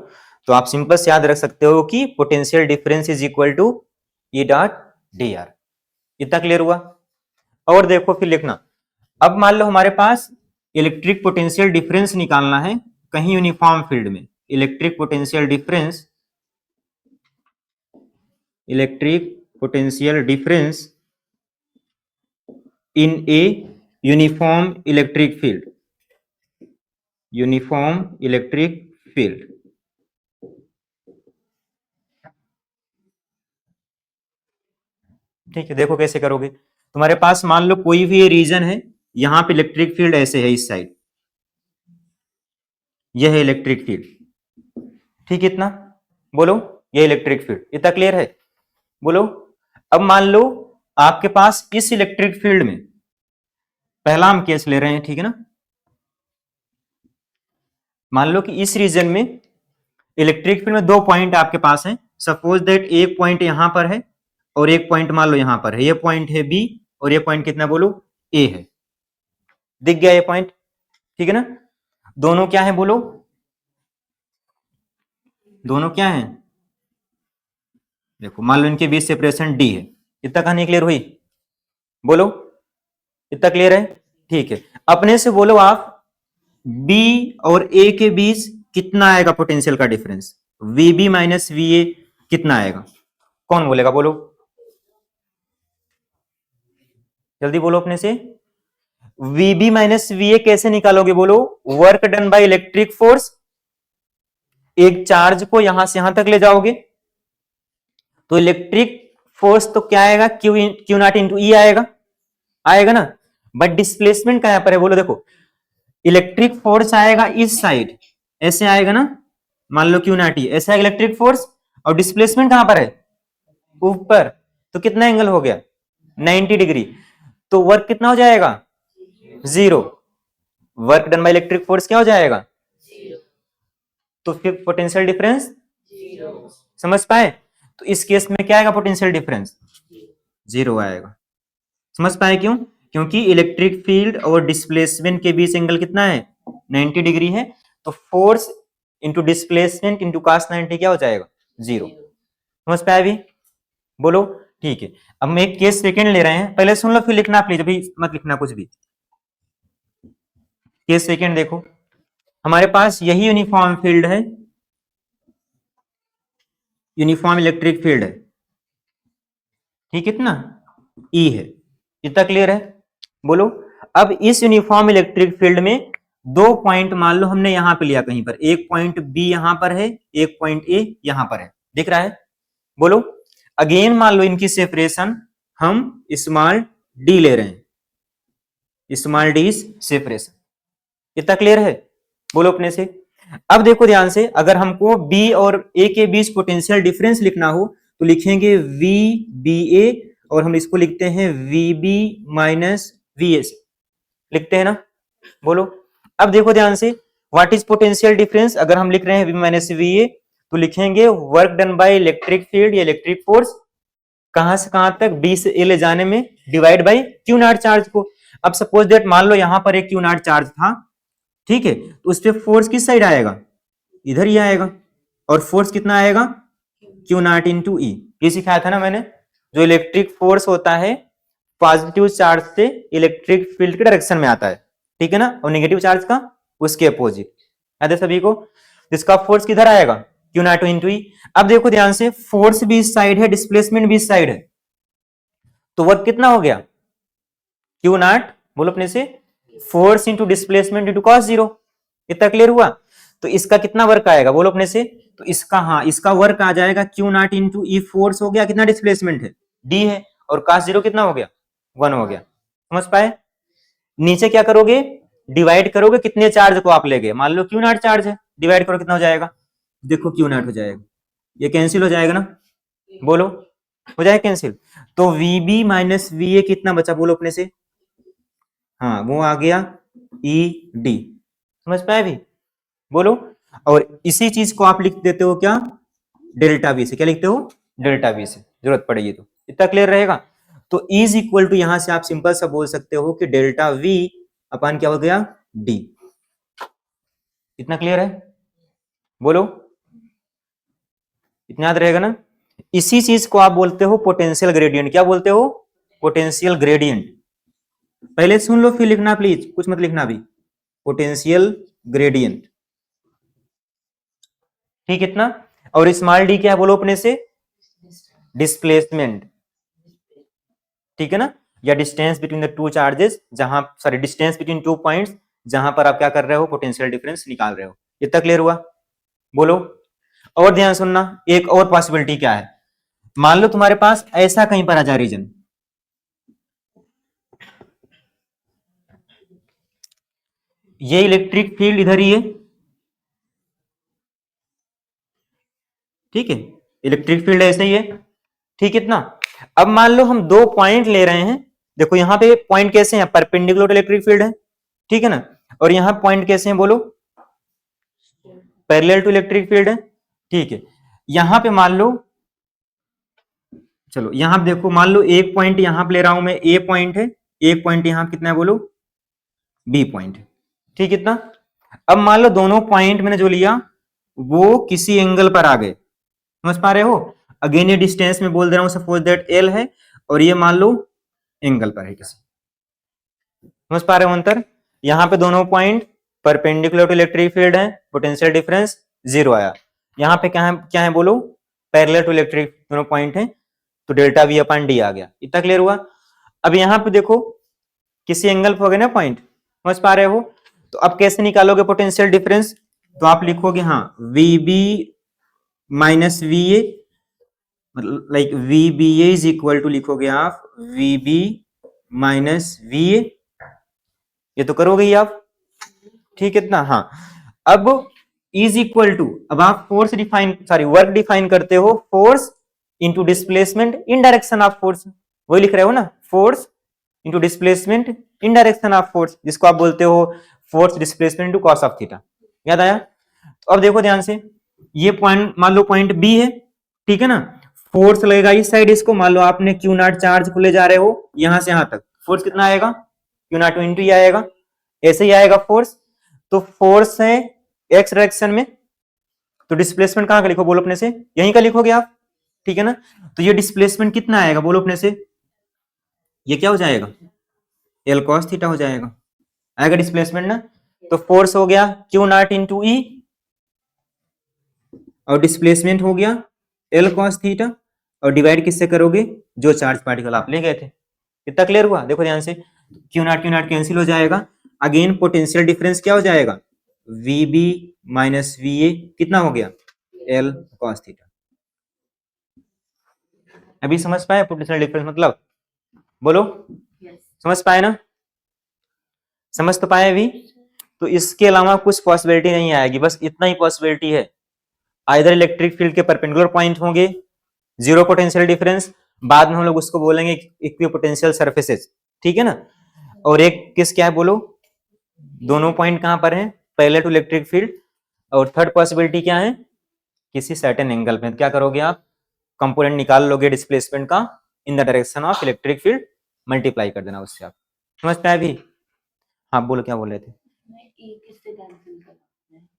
तो आप सिंपल से याद रख सकते हो कि potential difference is equal to E dot D R, इतना क्लियर हुआ। और देखो फिर लिखना, अब मान लो हमारे पास इलेक्ट्रिक पोटेंशियल डिफरेंस निकालना है कहीं यूनिफॉर्म फील्ड में, electric potential difference, electric potential difference in a uniform electric field, uniform electric field. ठीक है, देखो कैसे करोगे। तुम्हारे पास मान लो कोई भी रीजन है, यहां पे इलेक्ट्रिक फील्ड ऐसे है इस साइड, यह है इलेक्ट्रिक फील्ड, ठीक है, इतना बोलो, ये इलेक्ट्रिक फील्ड, इतना क्लियर है, बोलो। अब मान लो आपके पास इस इलेक्ट्रिक फील्ड में, पहला हम केस ले रहे हैं, ठीक है ना, मान लो कि इस रीजन में इलेक्ट्रिक फील्ड में दो पॉइंट आपके पास हैं, सपोज दैट एक पॉइंट यहां पर है और एक पॉइंट मान लो यहां पर है, ये पॉइंट है बी और ये पॉइंट कितना बोलो ए है, दिख गया ये पॉइंट, ठीक है ना। दोनों क्या है बोलो, दोनों क्या है, देखो मान लो इनके बीच सेपरेशन डी है, इतना कहानी क्लियर हुई, बोलो, इतना क्लियर है, ठीक है। अपने से बोलो आप बी और ए के बीच कितना आएगा पोटेंशियल का difference, VB minus V A कितना आएगा, कौन बोलेगा बोलो, जल्दी बोलो अपने से। वीबी माइनस वी ए कैसे निकालोगे बोलो, work done by electric force, एक चार्ज को यहां से यहां तक ले जाओगे तो इलेक्ट्रिक फोर्स तो क्या आएगा क्यू नॉट इंटू ई आएगा, आएगा ना। बट डिस्प्लेसमेंट कहां पर है बोलो, देखो इलेक्ट्रिक फोर्स आएगा इस साइड, ऐसे आएगा ना, मान लो क्यू नॉट ई ऐसा है इलेक्ट्रिक फोर्स, और डिस्प्लेसमेंट कहां पर है ऊपर, तो कितना एंगल हो गया 90 डिग्री, तो वर्क कितना हो जाएगा zero, work done by electric force क्या हो जाएगा, तो फिर पोटेंशियल डिफरेंस समझ पाए। तो इस केस में क्या आएगा पोटेंशियल डिफरेंस 0 आएगा। समझ पाए क्यों? क्योंकि इलेक्ट्रिक फील्ड और डिस्प्लेसमेंट के बीच एंगल कितना है? 90 डिग्री है। तो force into displacement into cos 90 क्या हो जाएगा? 0। समझ पाए अभी? बोलो। ठीक है, अब हम एक केस सेकंड ले रहे हैं, पहले सुन लो फिर लिखना प्लीज, अभी मत लिखना कुछ भी। केस सेकंड देखो, हमारे पास यही यूनिफॉर्म फील्ड है, यूनिफॉर्म इलेक्ट्रिक फील्ड है, ठीक है ना, ई है। इतना क्लियर है? बोलो। अब इस यूनिफॉर्म इलेक्ट्रिक फील्ड में 2 पॉइंट मान लो हमने यहां पे लिया कहीं पर, एक पॉइंट बी यहां पर है, एक पॉइंट ए यहां पर है, दिख रहा है? बोलो। अगेन मान लो इनकी सेपरेशन हम स्मॉल डी ले रहे हैं, स्मॉल डी सेपरेशन। इतना क्लियर है? बोलो अपने से। अब देखो ध्यान से, अगर हमको बी और ए के बीच पोटेंशियल डिफरेंस लिखना हो तो लिखेंगे वी बी ए, और हम इसको लिखते हैं V B minus V S, लिखते हैं ना? बोलो। अब देखो ध्यान से, व्हाट इज पोटेंशियल डिफरेंस? अगर हम लिख रहे हैं वी माइनस वी ए तो लिखेंगे work done by electric field या इलेक्ट्रिक फोर्स, कहां से कहां तक? बी से ए ले जाने में, divide by Q not charge को। अब सपोज दैट मान लो यहां पर एक क्यू नॉट चार्ज था, ठीक है, तो उस पर फोर्स किस साइड आएगा? इधर ही आएगा। और फोर्स कितना आएगा? क्यू नॉट इंटू ई। ये सिखाया था ना मैंने, जो इलेक्ट्रिक फोर्स होता है पॉजिटिव चार्ज से इलेक्ट्रिक फील्ड के डायरेक्शन में आता है, ठीक है ना, और नेगेटिव चार्ज का उसके अपोजिट। याद है सभी को? जिसका फोर्स किधर आएगा? क्यू नॉट इंटू ई। अब देखो ध्यान से, फोर्स भी इस साइड है, डिस्प्लेसमेंट भी इस साइड है, तो वर्क कितना हो गया? क्यू नॉट, बोलो अपने से, force into displacement into cos 0। इतना क्लियर हुआ? तो इसका कितना वर्क आएगा? बोलो अपने से। तो इसका, हाँ, इसका वर्क आ जाएगा Q not into E, force हो गया, कितना डिस्प्लेसमेंट है? डी है, और cos 0 कितना हो गया? 1 हो गया। समझ पाए? नीचे क्या करोगे? डिवाइड करोगे, कितने चार्ज को आप ले गए, मान लो क्यू नॉट चार्ज है, डिवाइड करो कितना हो जाएगा? देखो क्यू नॉट हो जाएगा, ये कैंसिल हो जाएगा ना? बोलो, हो जाएगा कैंसिल। तो वीबी माइनस वी ए कितना बचा? बोलो अपने से। हाँ, वो आ गया ई डी। समझ पाए भी? बोलो। और इसी चीज को आप लिख देते हो क्या? डेल्टा वी से। क्या लिखते हो? डेल्टा वी से, जरूरत पड़ेगी तो। इतना क्लियर रहेगा? तो इज इक्वल टू, यहां से आप सिंपल सा बोल सकते हो कि डेल्टा वी अपन क्या हो गया? डी। इतना क्लियर है? बोलो। इतना याद रहेगा ना? इसी चीज को आप बोलते हो पोटेंशियल ग्रेडियंट। क्या बोलते हो? Potential gradient. पहले सुन लो फिर लिखना प्लीज, कुछ मत लिखना अभी। पोटेंशियल ग्रेडियंट, ठीक, इतना। और स्मॉल डी क्या है? बोलो अपने से। डिस्प्लेसमेंट, ठीक है ना, या distance between the two charges, जहां, सॉरी, डिस्टेंस बिटवीन 2 पॉइंट्स, जहां पर आप क्या कर रहे हो? पोटेंशियल डिफरेंस निकाल रहे हो। इतना क्लियर हुआ? बोलो। और ध्यान सुनना, एक और पॉसिबिलिटी क्या है? मान लो तुम्हारे पास ऐसा कहीं पर आ जाए रीजन, ये इलेक्ट्रिक फील्ड इधर ही है, ठीक है, इलेक्ट्रिक फील्ड ऐसे ही है, ठीक, इतना। अब मान लो हम 2 पॉइंट ले रहे हैं, देखो यहां पे पॉइंट कैसे हैं? परपेंडिकुलर इलेक्ट्रिक फील्ड है, ठीक है ना, और यहां पॉइंट कैसे हैं? बोलो। पैरेलल टू इलेक्ट्रिक फील्ड है, ठीक है। यहां पे मान लो, चलो यहां देखो, मान लो एक पॉइंट यहां पे ले रहा हूं मैं, ए पॉइंट है, एक पॉइंट यहां कितना है? बोलो, बी पॉइंट है, ठीक, इतना। अब मान लो दोनों पॉइंट मैंने जो लिया वो किसी एंगल पर आ गए, समझ पा रहे हो? अगेन ये डिस्टेंस में बोल दे रहा हूं, सपोज दैट एल है, और ये मान लो एंगल पर है किसी, समझ पा रहे हो अंतर? यहां पे दोनों point perpendicular to electric field है, पोटेंशियल डिफरेंस 0 आया। यहां पे क्या है? बोलो, पैरेलल टू इलेक्ट्रिक दोनों पॉइंट है, तो डेल्टा वी अपॉन डी आ गया। इतना क्लियर हुआ? अब यहां पे देखो किसी एंगल पे हो गए ना पॉइंट, समझ पा रहे हो? तो अब कैसे निकालोगे पोटेंशियल डिफरेंस? तो आप लिखोगे, हाँ, V B minus V A, like V B A is equal to, लिखोगे आप V B minus V A, ये तो करोगे ही आप, ठीक है, इतना। हाँ, अब इज इक्वल टू, अब आप force define, sorry, work define करते हो, force into displacement in direction of force, वही लिख रहे हो ना, force into displacement in direction of force, जिसको आप बोलते हो force displacement into cos of theta. याद आया? तो अब देखो ध्यान से, ये पॉइंट मान लो पॉइंट बी है, ठीक है ना, फोर्स लगेगा इस साइड, इसको मान लो आपने क्यू नॉट चार्ज को ले जा रहे हो यहां से यहां तक, फोर्स कितना आएगा, क्यू नॉट इंटू ही आएगा, ऐसे ही आएगा फोर्स। तो फोर्स है एक्स डायरेक्शन में, तो डिस्प्लेसमेंट कहां का लिखो बोलो अपने से, यहीं का लिखोगे आप, ठीक है ना। तो ये डिस्प्लेसमेंट कितना आएगा बोलो अपने से, ये क्या हो जाएगा, एल कॉस थीटा हो जाएगा, आएगा डिस्प्लेसमेंट ना। तो फोर्स हो गया क्यू नॉट इंटू ई, और डिस्प्लेसमेंट हो गया एल कॉस थीटा, और डिवाइड किससे करोगे, जो चार्ज पार्टिकल आप ले गए थे। कितना क्लियर हुआ, देखो ध्यान से, क्यू नॉट कैंसिल हो जाएगा, अगेन पोटेंशियल डिफरेंस क्या हो जाएगा, V B minus V A, कितना हो गया, एल कॉस थीटा। अभी समझ पाए पोटेंशियल डिफरेंस मतलब, बोलो समझ पाए ना, समझ तो पाए अभी। तो इसके अलावा कुछ पॉसिबिलिटी नहीं आएगी, बस इतना ही पॉसिबिलिटी है, आइदर इलेक्ट्रिक फील्ड के परपेंडिकुलर पॉइंट होंगे, जीरो पोटेंशियल डिफरेंस, बाद में हम लोग उसको बोलेंगे इक्विपोटेंशियल सरफेसेस, ठीक है ना। और एक किस क्या है बोलो, दोनों पॉइंट कहां पर है, पहले टू इलेक्ट्रिक फील्ड, और थर्ड पॉसिबिलिटी क्या है, किसी सर्टेन एंगल पे क्या करोगे आप, कंपोनेंट निकाल लोगे डिस्प्लेसमेंट का in the direction of electric field, multiply कर देना उससे, आप समझ पाए अभी। हाँ बोलो क्या बोल रहे थे,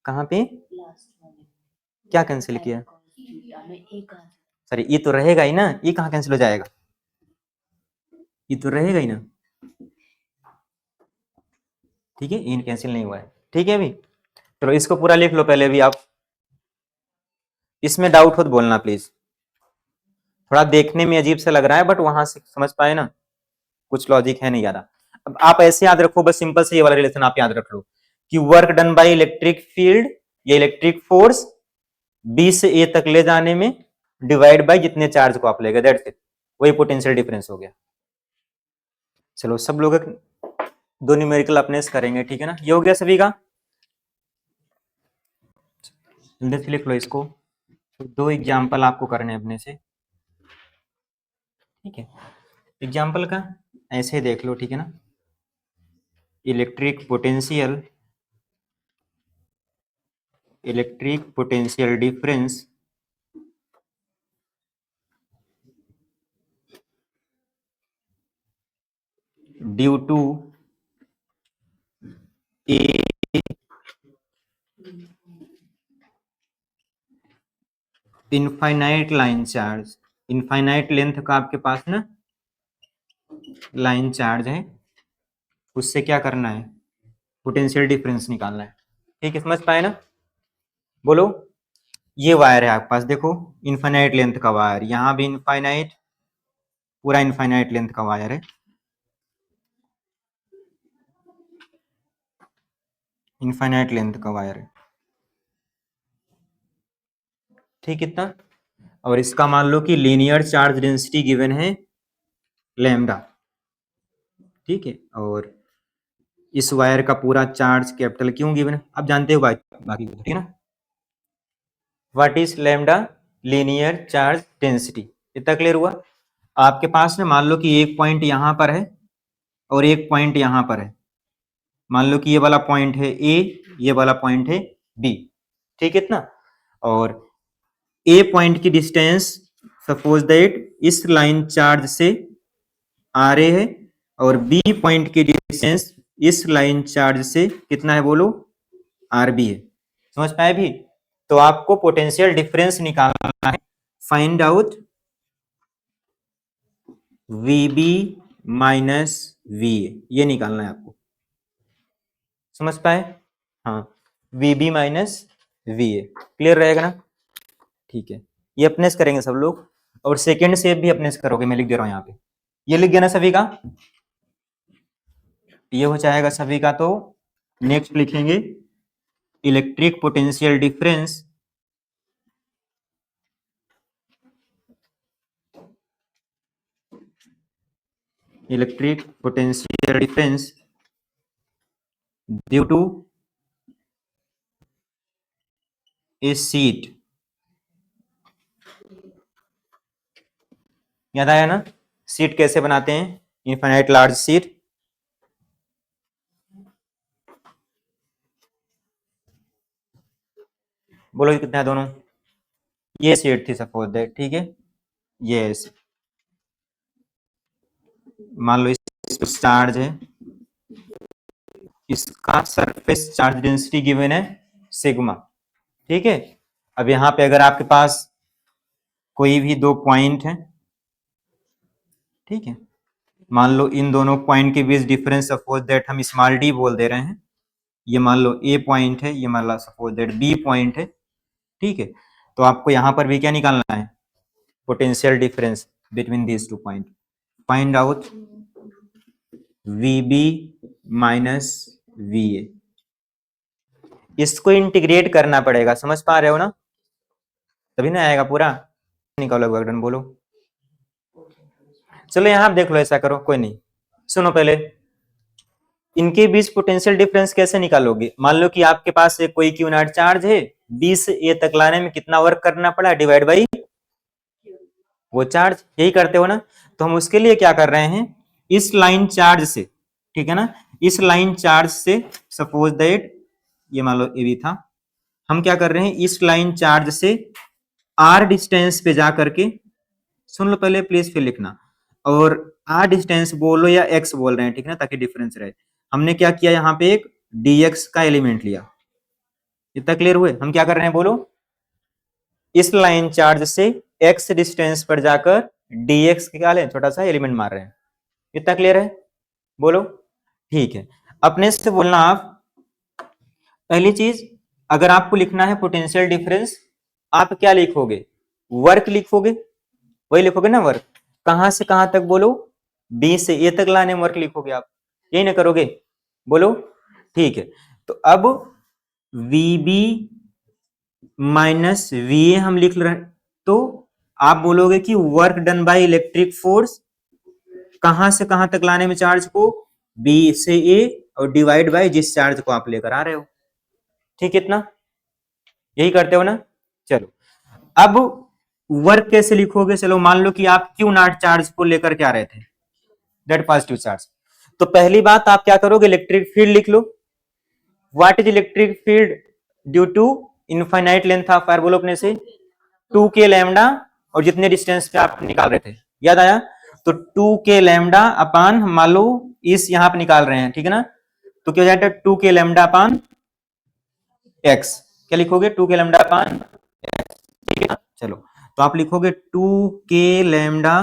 कहाँ पे क्या कैंसिल किया, सॉरी ये तो रहेगा ही ना, ये कहाँ कैंसिल हो जाएगा, ये तो रहेगा ही ना, ठीक है, इन कैंसिल नहीं हुआ है, ठीक है अभी। चलो इसको पूरा लिख लो पहले भी आप, इसमें डाउट हो तो बोलना प्लीज, थोड़ा देखने में अजीब सा लग रहा है बट वहां से समझ पाए ना, कुछ लॉजिक है नहीं ज्यादा। अब आप ऐसे याद रखो, बस सिंपल से ये वाला रिलेशन आप याद रख लो कि work done by electric field या इलेक्ट्रिक फोर्स बी से ए तक ले जाने में डिवाइड बाय जितने चार्ज को आप ले गए, दैट्स इट, वही पोटेंशियल डिफरेंस हो गया। चलो सब लोग दो न्यूमेरिकल अपने से करेंगे, ठीक है ना, ये हो गया सभी का, जल्दी से लिख लो इसको, तो दो एग्जाम्पल आपको करने अपने से, ठीक है। एग्जाम्पल का ऐसे ही देख लो, ठीक है ना, electric potential difference due to a infinite line charge, infinite length का आपके पास ना लाइन चार्ज है, उससे क्या करना है, पोटेंशियल डिफरेंस निकालना है, ठीक है, समझ पाए ना। बोलो, ये वायर है आपके पास, देखो इनफाइनाइट लेंथ का वायर, यहां भी इनफाइनाइट, पूरा इनफाइनाइट लेंथ का वायर है, इनफाइनाइट लेंथ का वायर है, ठीक, इतना। और इसका मान लो कि लीनियर चार्ज डेंसिटी गिवन है लैम्डा, ठीक है, और इस वायर का पूरा चार्ज कैपिटल क्यों गिवन है, आप जानते हो बाकी, ठीक है ना। What is lambda, linear charge density, इतना क्लियर हुआ। आपके पास में मान लो कि एक पॉइंट यहां पर है और एक पॉइंट यहां पर है, मान लो कि ये वाला पॉइंट है ए, ये वाला पॉइंट है बी, ठीक है इतना। और ए पॉइंट की डिस्टेंस सपोज दैट इस लाइन चार्ज से आ रहे है, और बी पॉइंट की डिस्टेंस इस लाइन चार्ज से कितना है बोलो, आर बी है, समझ पाए भी। तो आपको पोटेंशियल डिफरेंस निकालना है, find out V B minus V A, ये निकालना है आपको, समझ पाए, हाँ, V B minus V A, clear रहेगा ना, ठीक है। ये अपने से करेंगे सब लोग, और सेकेंड स्टेप भी अपने से करोगे, मैं लिख दे रहा हूं यहाँ पे, ये लिख गया ना सभी का, ये हो जाएगा सभी का। तो नेक्स्ट लिखेंगे electric potential difference due to a sheet, याद आया ना, शीट कैसे बनाते हैं, इनफाइनाइट लार्ज शीट, बोलो कितना है दोनों, ये शीट थी सपोज दैट, ठीक है, यस, मान लो इस पे चार्ज है, इसका सरफेस चार्ज डेंसिटी गिवन है सिग्मा, ठीक है। अब यहां पे अगर आपके पास कोई भी दो पॉइंट है, ठीक है, मान लो इन दोनों पॉइंट के बीच डिफरेंस सपोज दैट हम स्मॉल डी बोल दे रहे हैं, ये मान लो ए पॉइंट है, ये मान लो सपोज दैट बी पॉइंट है, ठीक है। तो आपको यहां पर भी क्या निकालना है, potential difference between these two point. Find out VB minus VA। इसको इंटीग्रेट करना पड़ेगा, समझ पा रहे हो ना, तभी ना आएगा पूरा। निकालो वर्कडन बोलो। चलो यहां आप देख लो, ऐसा करो, कोई नहीं, सुनो पहले, इनके बीच पोटेंशियल डिफरेंस कैसे निकालोगे। मान लो कि आपके पास एक कोई क्यू नॉट चार्ज है, बी से ए तक लाने में कितना वर्क करना पड़ा, डिवाइड बाई वो चार्ज, यही करते हो ना। तो हम उसके लिए क्या कर रहे हैं, इस लाइन चार्ज से, ठीक है ना, इस लाइन चार्ज से सपोज दैट ये मान लो ए बी था, हम क्या कर रहे हैं, इस लाइन चार्ज से आर डिस्टेंस पे जा करके, सुन लो पहले प्लीज फिर लिखना, और आर डिस्टेंस बोलो या एक्स बोल रहे हैं, ठीक है ना, ताकि डिफरेंस रहे। हमने क्या किया, यहाँ पे एक dx का एलिमेंट लिया, इतना क्लियर हुए। हम क्या कर रहे हैं बोलो, इस लाइन चार्ज से x डिस्टेंस पर जाकर dx क्या लें, छोटा सा एलिमेंट मार रहे हैं, इतना क्लियर है बोलो। ठीक है, अपने से बोलना आप। पहली चीज, अगर आपको लिखना है पोटेंशियल डिफरेंस, आप क्या लिखोगे, वर्क लिखोगे, वही लिखोगे ना वर्क। कहां से कहां तक बोलो, बी से ए तक लाने में वर्क लिखोगे आप, यही ना करोगे बोलो। ठीक है, तो अब VB माइनस VA हम लिख रहे हैं, तो आप बोलोगे कि work done by electric force, कहां से कहां तक लाने में चार्ज को, B से A, और डिवाइड बाय जिस चार्ज को आप लेकर आ रहे हो, ठीक, इतना यही करते हो ना। चलो अब वर्क कैसे लिखोगे, चलो मान लो कि आप क्यू नॉट चार्ज को लेकर के आ रहे थे, दैट पॉजिटिव चार्ज। तो पहली बात आप क्या करोगे, इलेक्ट्रिक फील्ड लिख लो। What is electric field due to infinite length of wire, बोलो अपने से 2k लैम्डा, और जितने डिस्टेंस पे आप निकाल रहे थे, याद आया, तो 2k लैम्डा अपान, मान लो इस यहां पे निकाल रहे हैं, ठीक है ना, तो क्या हो जाएगा 2k लैम्डा अपान x, क्या लिखोगे 2k लैम्डा अपान, ठीक है ना। चलो तो आप लिखोगे 2k लैम्डा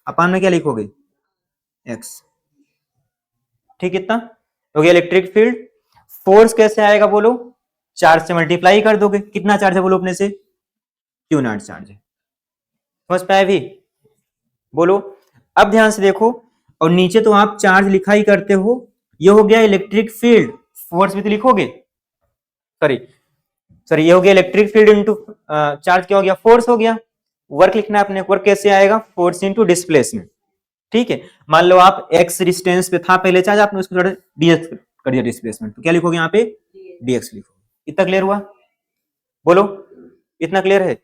अपान में क्या लिखोगे, x, ठीक, इतना हो गया इलेक्ट्रिक फील्ड। फोर्स कैसे आएगा बोलो, चार्ज से मल्टीप्लाई कर दोगे, कितना चार्ज है बोलो अपने से, क्यू नॉट चार्ज है, समझ पाए भी बोलो। अब ध्यान से देखो, और नीचे तो आप चार्ज लिखा ही करते हो, ये हो गया इलेक्ट्रिक फील्ड, फोर्स भी तो लिखोगे, सॉरी सॉरी, ये हो गया इलेक्ट्रिक फील्ड इनटू चार्ज, क्या हो गया, फोर्स हो गया। वर्क लिखना है अपने, वर्क कैसे आएगा, फोर्स इनटू डिस्प्लेसमेंट, ठीक है। मान लो आप x डिस्टेंस पे था पहले चार्ज, आपने उसको थोड़ा dx कर दिया डिस्प्लेसमेंट, तो क्या लिखोगे यहाँ पे, dx लिखोगे, इतना क्लियर हुआ बोलो, इतना क्लियर है।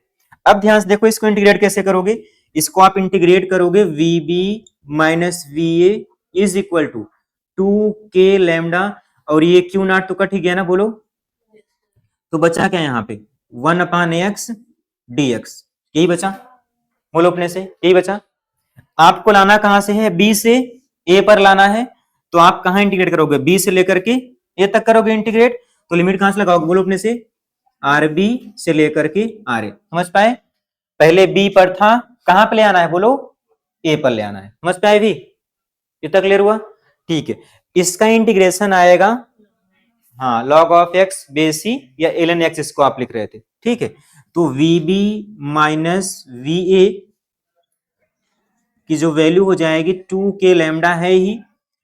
अब ध्यान से देखो, इसको इंटीग्रेट कैसे करोगे, इसको आप इंटीग्रेट करोगे, VB minus VA is equal to 2k lambda, और ये क्यू नॉट तो कट ही गया ना बोलो, तो बचा क्या यहाँ पे, 1 अपान एक्स dx, यही बचा बोलो अपने से, यही बचा। आपको लाना कहां से है, बी से ए पर लाना है, तो आप कहां इंटीग्रेट करोगे, बी से लेकर के ए तक करोगे इंटीग्रेट, तो लिमिट कहां से लगाओगे बोलो अपने से, आर बी से लेकर के आर ए, समझ पाए। पहले बी पर था, कहां पे ले आना है बोलो, ए पर ले आना है, समझ पाए भी, इतना क्लियर हुआ। ठीक है, इसका इंटीग्रेशन आएगा, हाँ, log of x base C या एलन एक्स, इसको आप लिख रहे थे, ठीक है। तो VB माइनस VA की जो वैल्यू हो जाएगी 2k लैम्डा है ही,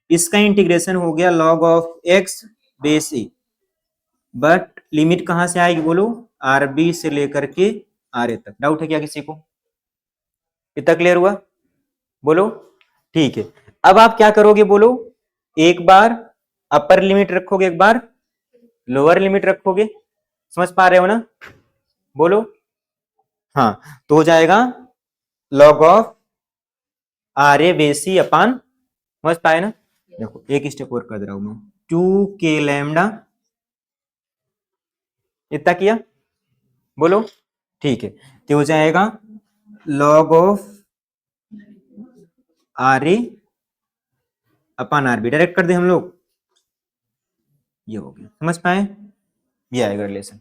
इसका इंटीग्रेशन हो गया log of x base A, but limit कहां से आएगी बोलो, RB से लेकर के RA तक। डाउट है क्या किसी को, इतना क्लियर हुआ बोलो। ठीक है, अब आप क्या करोगे बोलो, एक बार अपर लिमिट रखोगे, एक बार लोअर लिमिट रखोगे, समझ पा रहे हो ना बोलो। हाँ, तो हो जाएगा log of RA base C अपान, समझ पाए ना। देखो एक स्टेप और कर दे रहा हूं मैं, 2k लैम्डा, इतना किया बोलो, ठीक है, तो हो जाएगा log of R A upon R B direct कर दे हम लोग, ये हो गया, समझ पाए, ये आएगा रिलेशन।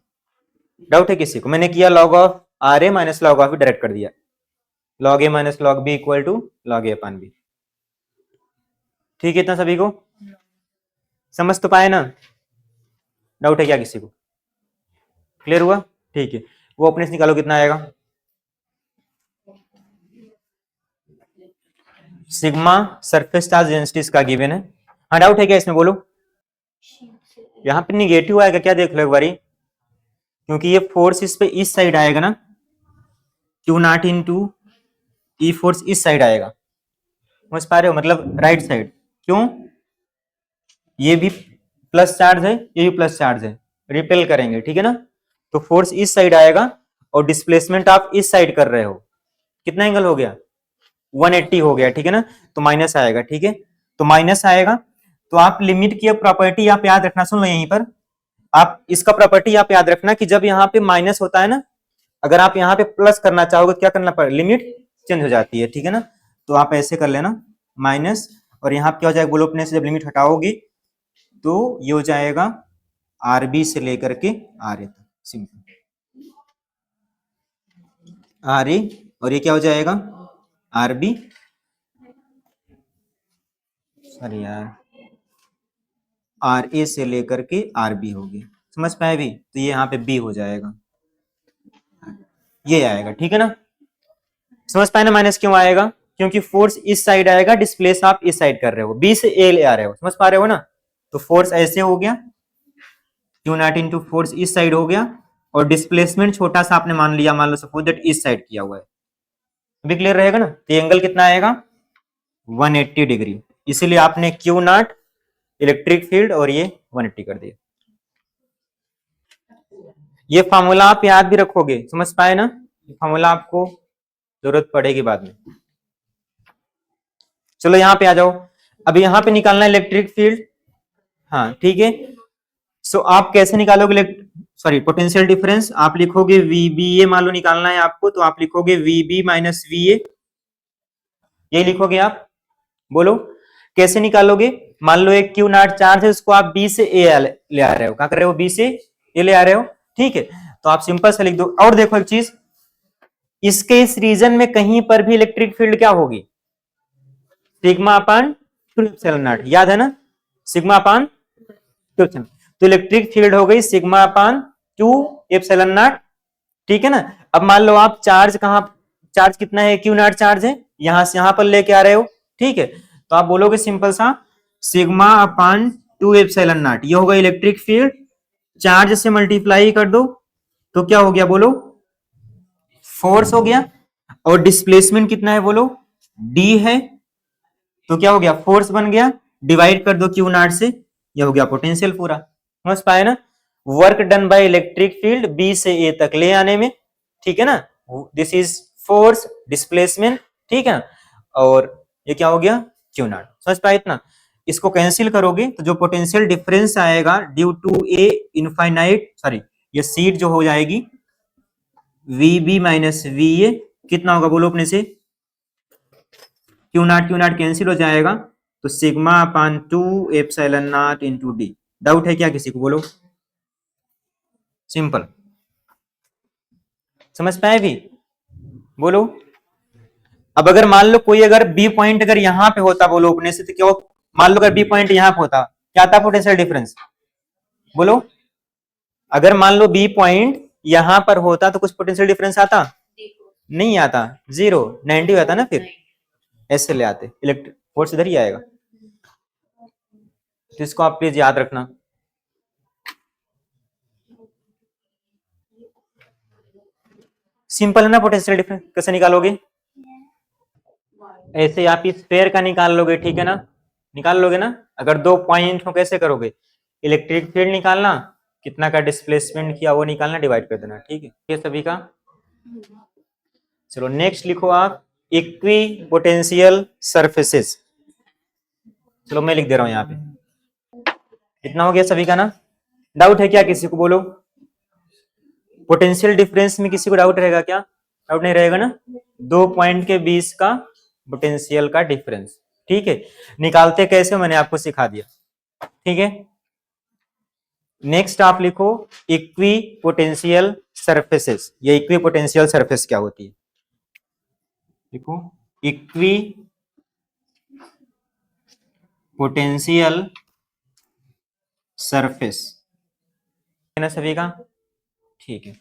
डाउट है किसी को? मैंने किया log of R A minus log of B direct कर दिया, log A minus log B equal to log A upon B. ठीक है, इतना सभी को समझ तो पाए ना? डाउट है क्या किसी को? क्लियर हुआ? ठीक है, वो अपने से निकालो कितना आएगा, सिग्मा सरफेस चार्ज डेंसिटी इसका गिवन है। हाँ, डाउट है क्या इसमें? बोलो। यहाँ पे निगेटिव आएगा क्या, देख लो एक बारी, क्योंकि ये फोर्स इस पे इस साइड आएगा ना, Q not into E force इस साइड आएगा, समझ पा रहे हो, मतलब राइट साइड। क्यों? ये भी प्लस चार्ज है, ये भी प्लस चार्ज है, रिपेल करेंगे, ठीक है ना, तो फोर्स इस साइड आएगा और डिस्प्लेसमेंट आप इस साइड कर रहे हो, कितना एंगल हो गया, 180 हो गया, ठीक है ना, तो माइनस आएगा, ठीक है, तो माइनस आएगा, तो आप लिमिट की प्रॉपर्टी आप याद रखना, सुन लो यहीं पर, आप इसका प्रॉपर्टी आप याद रखना कि जब यहाँ पे माइनस होता है ना, अगर आप यहाँ पे प्लस करना चाहोगे तो क्या करना पड़ेगा, लिमिट चेंज हो जाती है, ठीक है ना, तो आप ऐसे कर लेना माइनस, और यहाँ पे क्या हो जाएगा, बोलो अपने से जब लिमिट हटाओगे तो ये हो जाएगा आर बी से लेकर के आर ए तक, सिंपल आर ए, और ये क्या हो जाएगा आर बी, सॉरी यार, आर ए से लेकर के आर बी होगी, समझ पाए भी, तो ये यहाँ पे बी हो जाएगा, ये आएगा, ठीक है ना, समझ पाए ना माइनस क्यों आएगा, क्योंकि फोर्स इस साइड आएगा, डिस्प्लेस आप इस साइड कर रहे हो, बी से ए ले आ रहे हो, समझ पा रहे हो ना, तो फोर्स ऐसे हो गया, क्यू नॉट इंटू फोर्स इस साइड हो गया, और डिस्प्लेसमेंट छोटा सा आपने मान लिया, मान लो सपोज दैट इस साइड किया हुआ है, अभी क्लियर रहेगा ना, तो ये एंगल कितना आएगा 180 डिग्री, इसीलिए आपने क्यू नॉट इलेक्ट्रिक फील्ड और ये 180 कर दिया। ये फॉर्मूला आप याद भी रखोगे, समझ पाए ना, फॉर्मूला आपको जरूरत पड़ेगी बाद में। चलो यहाँ पे आ जाओ, अब यहाँ पे निकालना है इलेक्ट्रिक फील्ड, हाँ ठीक है, सो आप कैसे निकालोगे, सॉरी पोटेंशियल डिफरेंस, आप लिखोगे VBA, मान लो निकालना है आपको, तो आप लिखोगे VB माइनस VA, यही लिखोगे आप, बोलो कैसे निकालोगे, मान लो एक क्यू नॉट चार्ज है, उसको आप B से A ले आ रहे हो, क्या कर रहे हो, B से A ले आ रहे हो, ठीक है, तो आप सिंपल से लिख दो, और देखो एक चीज, इसके इस रीजन में कहीं पर भी इलेक्ट्रिक फील्ड क्या होगी, सिग्मा अपान 2 एप्सिलॉन नॉट, याद है ना, सिग्मा अपान 2 एप्सिलॉन, तो इलेक्ट्रिक फील्ड हो गई सिग्मा अपान 2 एप्सिलॉन नॉट, ठीक है ना। अब मान लो आप चार्ज कहां, चार्ज कितना है, क्यू नॉट चार्ज है, यहां से यहां पर लेके आ रहे हो, ठीक है, तो आप बोलोगे सिंपल सा सिग्मा अपान 2 एप्सिलॉन नॉट, ये होगा इलेक्ट्रिक फील्ड, चार्ज से मल्टीप्लाई कर दो तो क्या हो गया, बोलो फोर्स हो गया, और डिस्प्लेसमेंट कितना है, बोलो डी है, तो क्या हो गया, फोर्स बन गया, डिवाइड कर दो क्यू नॉट से, ये हो गया पोटेंशियल पूरा, समझ पाए ना, work done by electric field B से ए तक ले आने में, ठीक है ना, दिस इज फोर्स डिस्प्लेसमेंट, ठीक है ना, और ये क्या हो गया क्यू नॉट, समझ पाए इतना, इसको कैंसिल करोगे तो जो पोटेंशियल डिफरेंस आएगा due to a infinite, sorry ये सीट जो हो जाएगी VB माइनस VA, कितना होगा बोलो अपने से, क्यू नॉट कैंसिल हो जाएगा, तो sigma upon 2 epsilon naught into D. Doubt है क्या किसी को, बोलो, सिंपल, समझ पाए भी, बोलो। अब अगर मान लो कोई अगर बी पॉइंट अगर यहां पे होता, बोलो अपने से, तो क्या, मान लो अगर बी पॉइंट यहां पे होता, क्या आता पोटेंशियल डिफरेंस, बोलो, अगर मान लो बी पॉइंट यहां पर होता तो कुछ पोटेंशियल डिफरेंस आता, नहीं आता, 0 नेगेटिव आता ना, फिर ऐसे ले आते, इलेक्ट्रिक फोर्स इधर ही आएगा, तो इसको आप प्लीज याद रखना। सिंपल है ना, पोटेंशियल डिफरेंस कैसे निकालोगे, ऐसे आप इस पेयर का निकाल लोगे, ठीक है ना, निकाल लोगे ना, अगर दो पॉइंट हो कैसे करोगे, इलेक्ट्रिक फील्ड निकालना, कितना का डिस्प्लेसमेंट किया वो निकालना, डिवाइड कर देना, ठीक है, ये सभी का। चलो नेक्स्ट लिखो आप इक्वी पोटेंशियल सरफेसेस, चलो मैं लिख दे रहा हूं यहाँ पे, इतना हो गया सभी का ना, डाउट है क्या किसी को, बोलो, पोटेंशियल डिफरेंस में किसी को डाउट रहेगा क्या, डाउट नहीं रहेगा ना, दो पॉइंट के बीच का पोटेंशियल का डिफरेंस। ठीक है, निकालते कैसे मैंने आपको सिखा दिया। ठीक है, नेक्स्ट आप लिखो इक्वी पोटेंशियल सरफेसेस। ये इक्वी पोटेंशियल सरफेस क्या होती है, देखो इक्वी पोटेंशियल सरफेस है ना सभी का। ठीक है,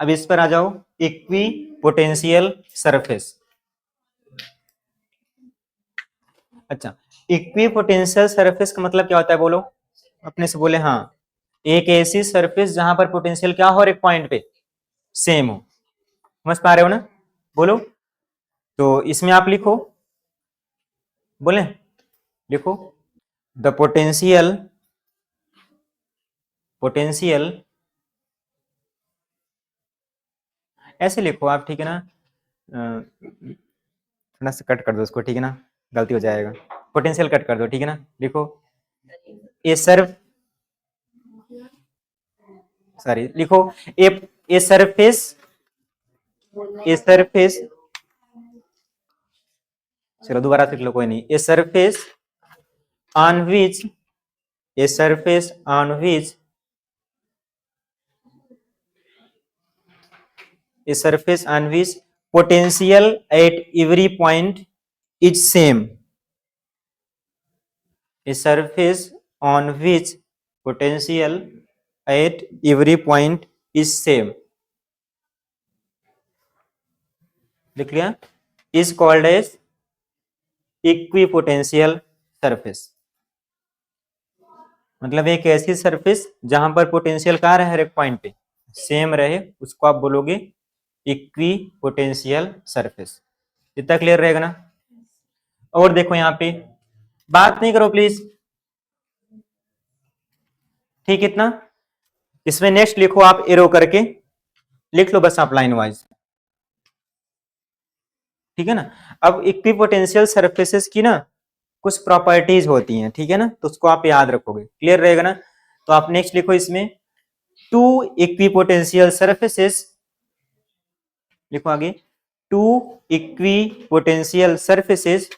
अब इस पर आ जाओ, इक्वी पोटेंशियल सरफेस। अच्छा, इक्वी पोटेंशियल सरफेस का मतलब क्या होता है बोलो, अपने से बोले। हाँ, एक ऐसी सरफेस जहां पर पोटेंशियल क्या हो, और एक पॉइंट पे सेम हो। समझ पा रहे हो ना, बोलो। तो इसमें आप लिखो, बोले लिखो द पोटेंशियल ऐसे लिखो आप, ठीक है ना। थोड़ा सा कट कर दो उसको, ठीक है ना, गलती हो जाएगा। पोटेंशियल कट कर दो, ठीक है ना। लिखो ए सर्फ, सॉरी लिखो ए सरफेस, ए सरफेस, चलो दोबारा से लिख लो, कोई नहीं। A surface on which, a surface on which, a surface on which potential at every point is same, a surface on which potential at every point is same, लिख लिया, is called as equipotential surface। मतलब एक ऐसी सरफेस जहां पर पोटेंशियल कहाँ रहे, हर एक पॉइंट पे सेम रहे, उसको आप बोलोगे इक्विपोटेंशियल सरफेस। इतना क्लियर रहेगा ना। और देखो यहाँ पे, बात नहीं करो प्लीज, ठीक, इतना। इसमें नेक्स्ट लिखो आप एरो करके, लिख लो बस आप लाइन वाइज, ठीक है ना। अब इक्विपोटेंशियल सरफेसेस की ना कुछ प्रॉपर्टीज होती हैं, ठीक है ना, तो उसको आप याद रखोगे, क्लियर रहेगा ना। तो आप नेक्स्ट लिखो इसमें, टू इक्विपोटेंशियल सरफेसेस, लिखो आगे, two equipotential surfaces,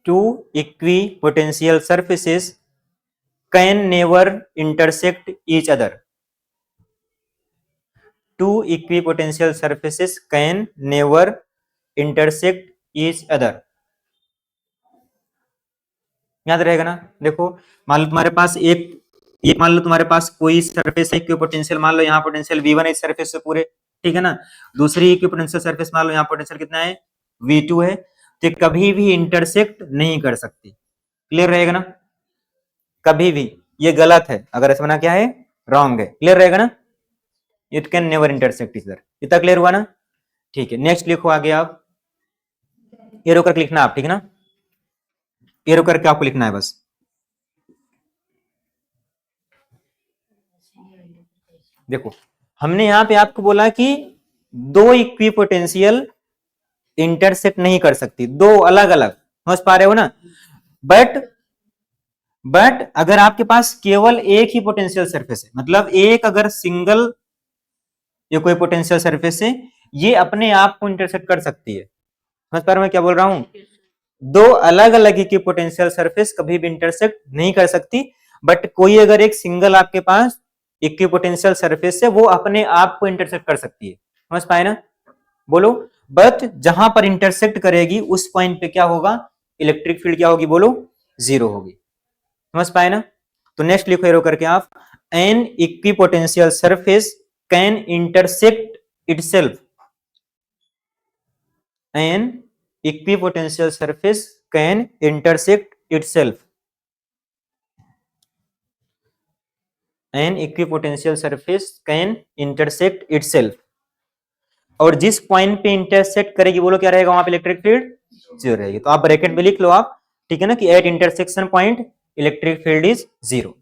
two equipotential surfaces can never intersect each other, two equipotential surfaces can never intersect each other। याद रहेगा ना। देखो, मान लो तुम्हारे पास एक मान लो तुम्हारे पास कोई सरफेस है इक्विपोटेंशियल, मान लो यहाँ पोटेंशियल V1 है इस सरफेस से पूरे, ठीक है ना। दूसरी इक्विपोटेंशियल सरफेस मान लो यहाँ पोटेंशियल कितना है, V2 है, तो कभी भी इंटरसेक्ट नहीं कर सकती। क्लियर रहेगा ना, कभी भी, ये गलत है, अगर ऐसा बना क्या है, रॉन्ग है। क्लियर रहेगा ना, इट कैन नेवर इंटरसेक्ट इधर। इतना क्लियर हुआ ना। ठीक है, नेक्स्ट लिखो आगे आप, एरो करके लिखना आप, ठीक है ना, एरो करके आपको लिखना है बस। देखो, हमने यहां पे आपको बोला कि दो इक्विपोटेंशियल इंटरसेक्ट नहीं कर सकती, दो अलग अलग, समझ पा रहे हो ना। बट अगर आपके पास केवल एक ही पोटेंशियल सरफेस है, मतलब एक अगर सिंगल ये कोई पोटेंशियल सरफेस है, ये अपने आप को इंटरसेक्ट कर सकती है। समझ पा रहे हो मैं क्या बोल रहा हूं। दो अलग अलग इक्विपोटेंशियल सरफेस कभी भी इंटरसेक्ट नहीं कर सकती, बट कोई अगर एक सिंगल आपके पास इक्विपोटेंशियल सरफेस है, वो अपने आप को इंटरसेक्ट कर सकती है। समझ पाए ना, बोलो। बट जहां पर इंटरसेक्ट करेगी उस पॉइंट पे क्या होगा, इलेक्ट्रिक फील्ड क्या होगी, बोलो, जीरो होगी। समझ पाए ना। तो नेक्स्ट लिखो एरो करके आप, an equipotential surface can intersect itself, an equipotential surface can intersect itself, an equipotential surface can intersect itself, और जिस पॉइंट पे इंटरसेक्ट करेगी बोलो क्या रहेगा, वहां पे इलेक्ट्रिक फील्ड जीरो रहेगी। तो आप ब्रैकेट में लिख लो आप, ठीक है ना, कि at intersection point electric field is zero,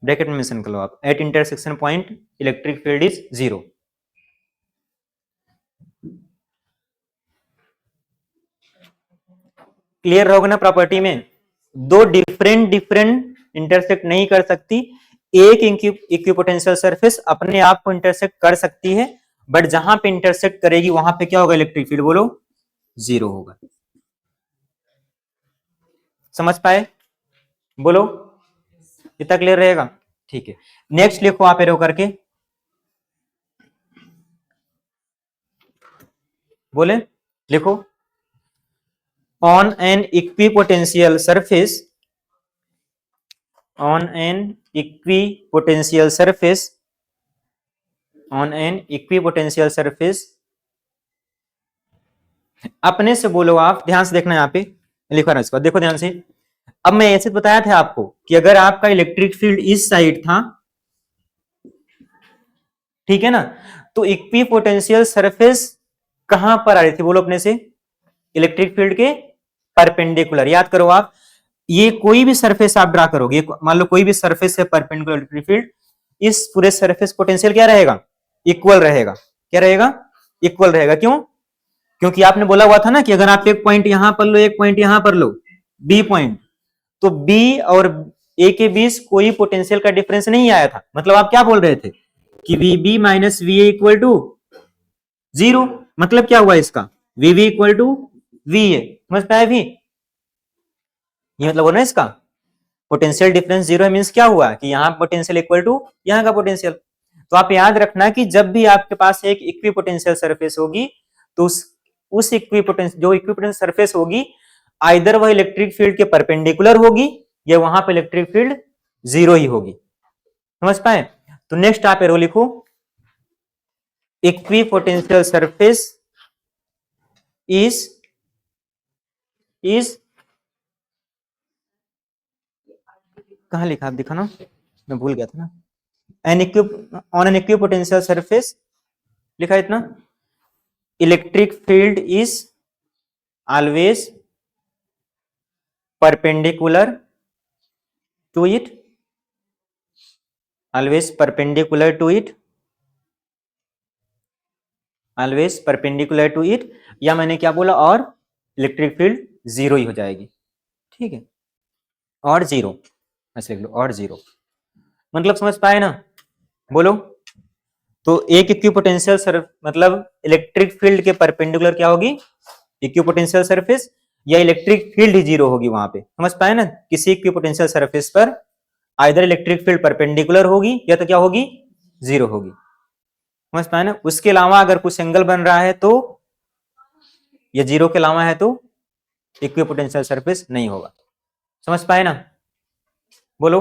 bracket में मेंशन कर लो आप, at intersection point electric field is zero. Clear होगा ना। प्रॉपर्टी में दो डिफरेंट इंटरसेक्ट नहीं कर सकती, एक इक्विपोटेंशियल सरफेस अपने आप को इंटरसेक्ट कर सकती है, बट जहां पे इंटरसेक्ट करेगी वहां पे क्या होगा इलेक्ट्रिक फील्ड, बोलो 0 होगा। समझ पाए, बोलो, इतना क्लियर रहेगा? ठीक है, नेक्स्ट लिखो आप एरो करके, बोले लिखो, on an equipotential surface, on an equipotential surface, on an equipotential surface, अपने से बोलो आप, ध्यान से देखना यहाँ पे लिखा ना इसका, देखो ध्यान से। अब मैं ऐसे बताया था आपको कि अगर आपका इलेक्ट्रिक फील्ड इस साइड था, ठीक है ना, तो इक्विपोटेंशियल सरफेस कहां पर आ रही थी, बोलो अपने से, इलेक्ट्रिक फील्ड के परपेंडिकुलर। याद करो आप, ये कोई भी सरफेस आप ड्रा करोगे, मान लो कोई भी सरफेस है परपेंडिकुलर इलेक्ट्रिक फील्ड, इस पूरे सरफेस पोटेंशियल क्या रहेगा, इक्वल रहेगा। क्या रहेगा, इक्वल रहेगा। क्यों? क्योंकि आपने बोला हुआ था ना कि अगर आप एक पॉइंट यहां पर लो, एक पॉइंट यहां पर लो, बी पॉइंट, तो बी और ए के बीच कोई पोटेंशियल का डिफरेंस नहीं आया था। मतलब आप क्या बोल रहे थे कि V B minus V A equal to 0। मतलब क्या हुआ इसका, V B equal to V A. समझ पाए भी, ये मतलब हो ना इसका, पोटेंशियल डिफरेंस 0 है, मींस क्या हुआ कि यहाँ पोटेंशियल इक्वल टू यहाँ का पोटेंशियल। तो आप याद रखना कि जब भी आपके पास एक इक्विपोटेंशियल सरफेस होगी, तो उस इक्विपोटेंशियल, जो इक्विपोटेंशियल सरफेस होगी, आइदर वह इलेक्ट्रिक फील्ड के परपेंडिकुलर होगी या वहां पर इलेक्ट्रिक फील्ड 0 ही होगी। समझ पाए? तो नेक्स्ट आप एरो लिखो, इक्विपोटेंशियल सरफेस इज कहां लिखा, आप दिखा ना, मैं भूल गया था ना, ऑन एन इक्विपोटेंशियल सरफेस लिखा इतना, electric field is always perpendicular to it, always perpendicular to it, always perpendicular to it, या मैंने क्या बोला, और इलेक्ट्रिक फील्ड 0 ही हो जाएगी। ठीक है, और 0 ऐसे लिख लो, और 0। मतलब समझ पाए ना, बोलो। तो एक इक्विपोटेंशियल सरफेस मतलब इलेक्ट्रिक फील्ड के परपेंडिकुलर क्या होगी, इक्विपोटेंशियल सरफेस, या इलेक्ट्रिक फील्ड ही 0 होगी वहां पे। समझ पाए ना, किसी इक्विपोटेंशियल सरफेस पर आइदर इलेक्ट्रिक फील्ड परपेंडिकुलर होगी या तो क्या होगी, 0 होगी। समझ पाए ना। उसके अलावा अगर कुछ एंगल बन रहा है तो, ये 0 के अलावा है तो इक्विपोटेंशियल सरफेस नहीं होगा। समझ पाए ना, बोलो,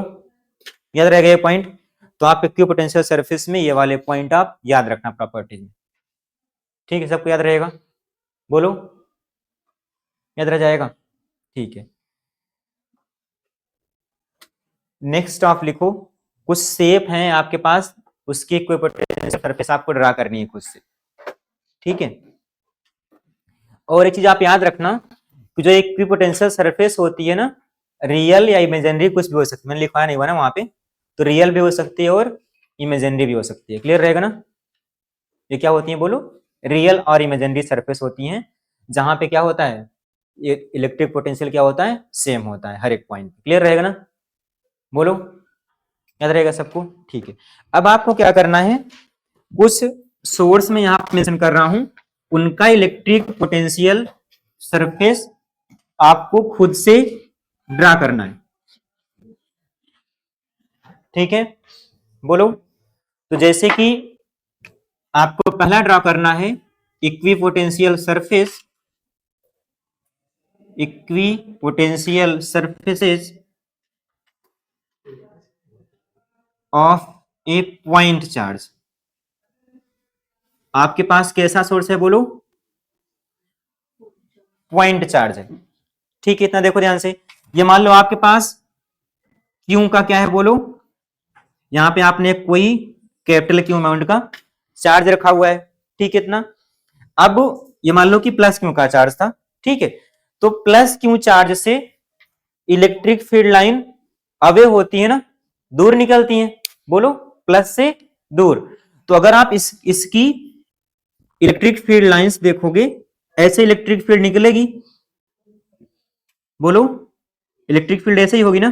याद रहेगा ये पॉइंट? तो आप इक्विपोटेंशियल सरफेस में ये वाले पॉइंट आप याद रखना प्रॉपर्टीज में। ठीक है, सबको याद रहेगा, बोलो, याद रह जाएगा? ठीक है, नेक्स्ट आप लिखो, कुछ शेप हैं आपके पास, उसकी इक्विपोटेंशियल सरफेस आपको ड्रा करनी है खुद से। ठीक है, और एक चीज आप याद रखना कि जो इक्विपोटेंशियल सरफेस होती है ना, रियल या इमेजिनरी कुछ भी हो सकती है, मैंने लिखवाया नहीं हुआ ना वहां पे, तो रियल भी हो सकती है और इमेजिनरी भी हो सकती है। क्लियर रहेगा ना? ये क्या होती है, बोलो, रियल और इमेजिनरी सरफेस होती हैं, जहां पे क्या होता है, ये इलेक्ट्रिक पोटेंशियल क्या होता है, सेम होता है हर एक पॉइंट। क्लियर रहेगा ना, बोलो, याद रहेगा सबको? ठीक है, अब आपको क्या करना है, कुछ सोर्स में यहां मेंशन कर रहा हूं, उनका इलेक्ट्रिक पोटेंशियल सरफेस आपको खुद से ड्रा करना है। ठीक है, बोलो। तो जैसे कि आपको पहला ड्रा करना है equipotential surface, equipotential surfaces of A point charge. आपके पास कैसा सोर्स है, बोलो, पॉइंट चार्ज है। ठीक है, इतना देखो ध्यान से, ये मान लो आपके पास क्यू का क्या है, बोलो, यहां पे आपने कोई कैपिटल क्यू अमाउंट का चार्ज रखा हुआ है। ठीक है, इतना। अब ये मान लो कि प्लस क्यू का चार्ज था। ठीक है, तो प्लस क्यू चार्ज से इलेक्ट्रिक फील्ड लाइन अवे होती है ना, दूर निकलती है, बोलो, प्लस से दूर। तो अगर आप इसकी इलेक्ट्रिक फील्ड लाइंस देखोगे, ऐसे इलेक्ट्रिक फील्ड निकलेगी, बोलो, इलेक्ट्रिक फील्ड ऐसे ही होगी ना,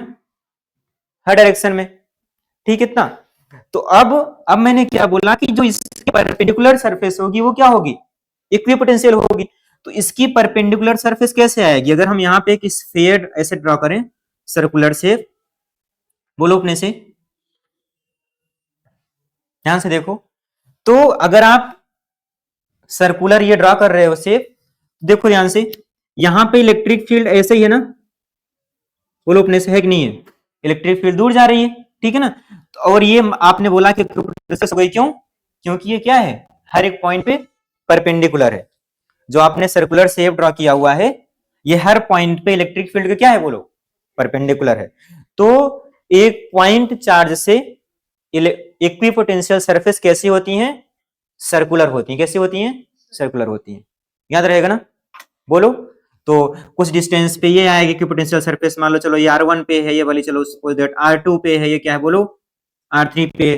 हर डायरेक्शन में। ठीक, इतना। तो अब मैंने क्या बोला कि जो इसके परपेंडिकुलर सरफेस होगी वो क्या होगी, इक्विपोटेंशियल होगी। तो इसकी परपेंडिकुलर सरफेस कैसे आएगी, अगर हम यहाँ पे एक स्फीयर ऐसे ड्रॉ करें सर्कुलर शेप, बोलो अपने से, ध्यान से देखो। तो अगर आप सर्कुलर ये ड्रॉ कर रहे हो शेप, देखो ध्यान से, यहां पे इलेक्ट्रिक फील्ड ऐसे ही है ना, बोलो अपने से, है कि नहीं है, इलेक्ट्रिक फील्ड दूर जा रही है, ठीक है ना। और ये आपने बोला कि डिस्कस हो गई, क्यों, क्योंकि ये क्या है, हर एक पॉइंट पे परपेंडिकुलर है। जो आपने सर्कुलर शेप ड्रॉ किया हुआ है, ये हर पॉइंट पे इलेक्ट्रिक फील्ड का क्या है, बोलो, परपेंडिकुलर है। तो एक पॉइंट चार्ज से इक्विपोटेंशियल सरफेस कैसी होती हैं, सर्कुलर होती हैं। कैसी होती हैं, सर्कुलर होती हैं, याद रहेगा ना, बोलो। तो कुछ डिस्टेंस पे ये आएगी इक्विपोटेंशियल सरफेस, मान लो चलो ये R1 पे है ये वाली, चलो सपोज दैट R2 पे है, ये क्या है, बोलो R3 पे,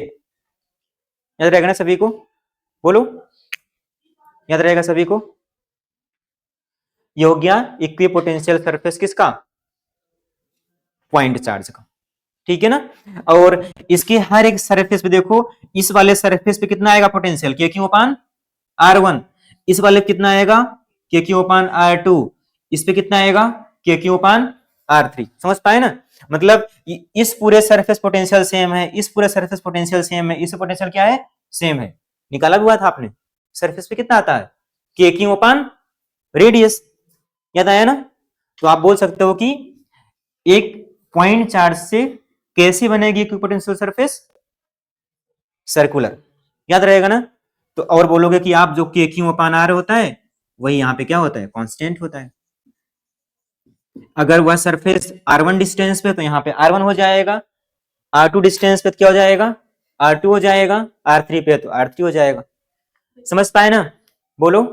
याद रहेगा ना सभी को, बोलो, याद रहेगा सभी को। ये हो गया इक्विपोटेंशियल सरफेस किसका, पॉइंट चार्ज का, ठीक है ना। और इसके हर एक सरफेस पे देखो, इस वाले सरफेस पे कितना आएगा पोटेंशियल, के क्यू अपान R1, इस वाले पे कितना आएगा, के क्यू अपान R2, इस पे कितना आएगा, के क्यू अपान R3, समझ पाए ना। मतलब इस पूरे सरफेस पोटेंशियल सेम है, इस पूरे सरफेस पोटेंशियल सेम है, इस पोटेंशियल क्या है, सेम है, निकाला भी हुआ था आपने, सरफेस पे कितना आता है, के क्यू अपान रेडियस, याद आया ना। तो आप बोल सकते हो कि एक पॉइंट चार्ज से कैसी बनेगी इक्विपोटेंशियल सरफेस, सर्कुलर, याद रहेगा ना। तो और बोलोगे कि आप जो के क्यू अपान आर होता है, वही यहाँ पे क्या होता है, कांस्टेंट होता है। अगर वह सरफेस R1 डिस्टेंस पे तो यहाँ पे R1 हो जाएगा, R2 डिस्टेंस पे तो क्या हो जाएगा, R2 हो जाएगा, R3 पे तो R3 हो जाएगा, समझ पाए ना, बोलो,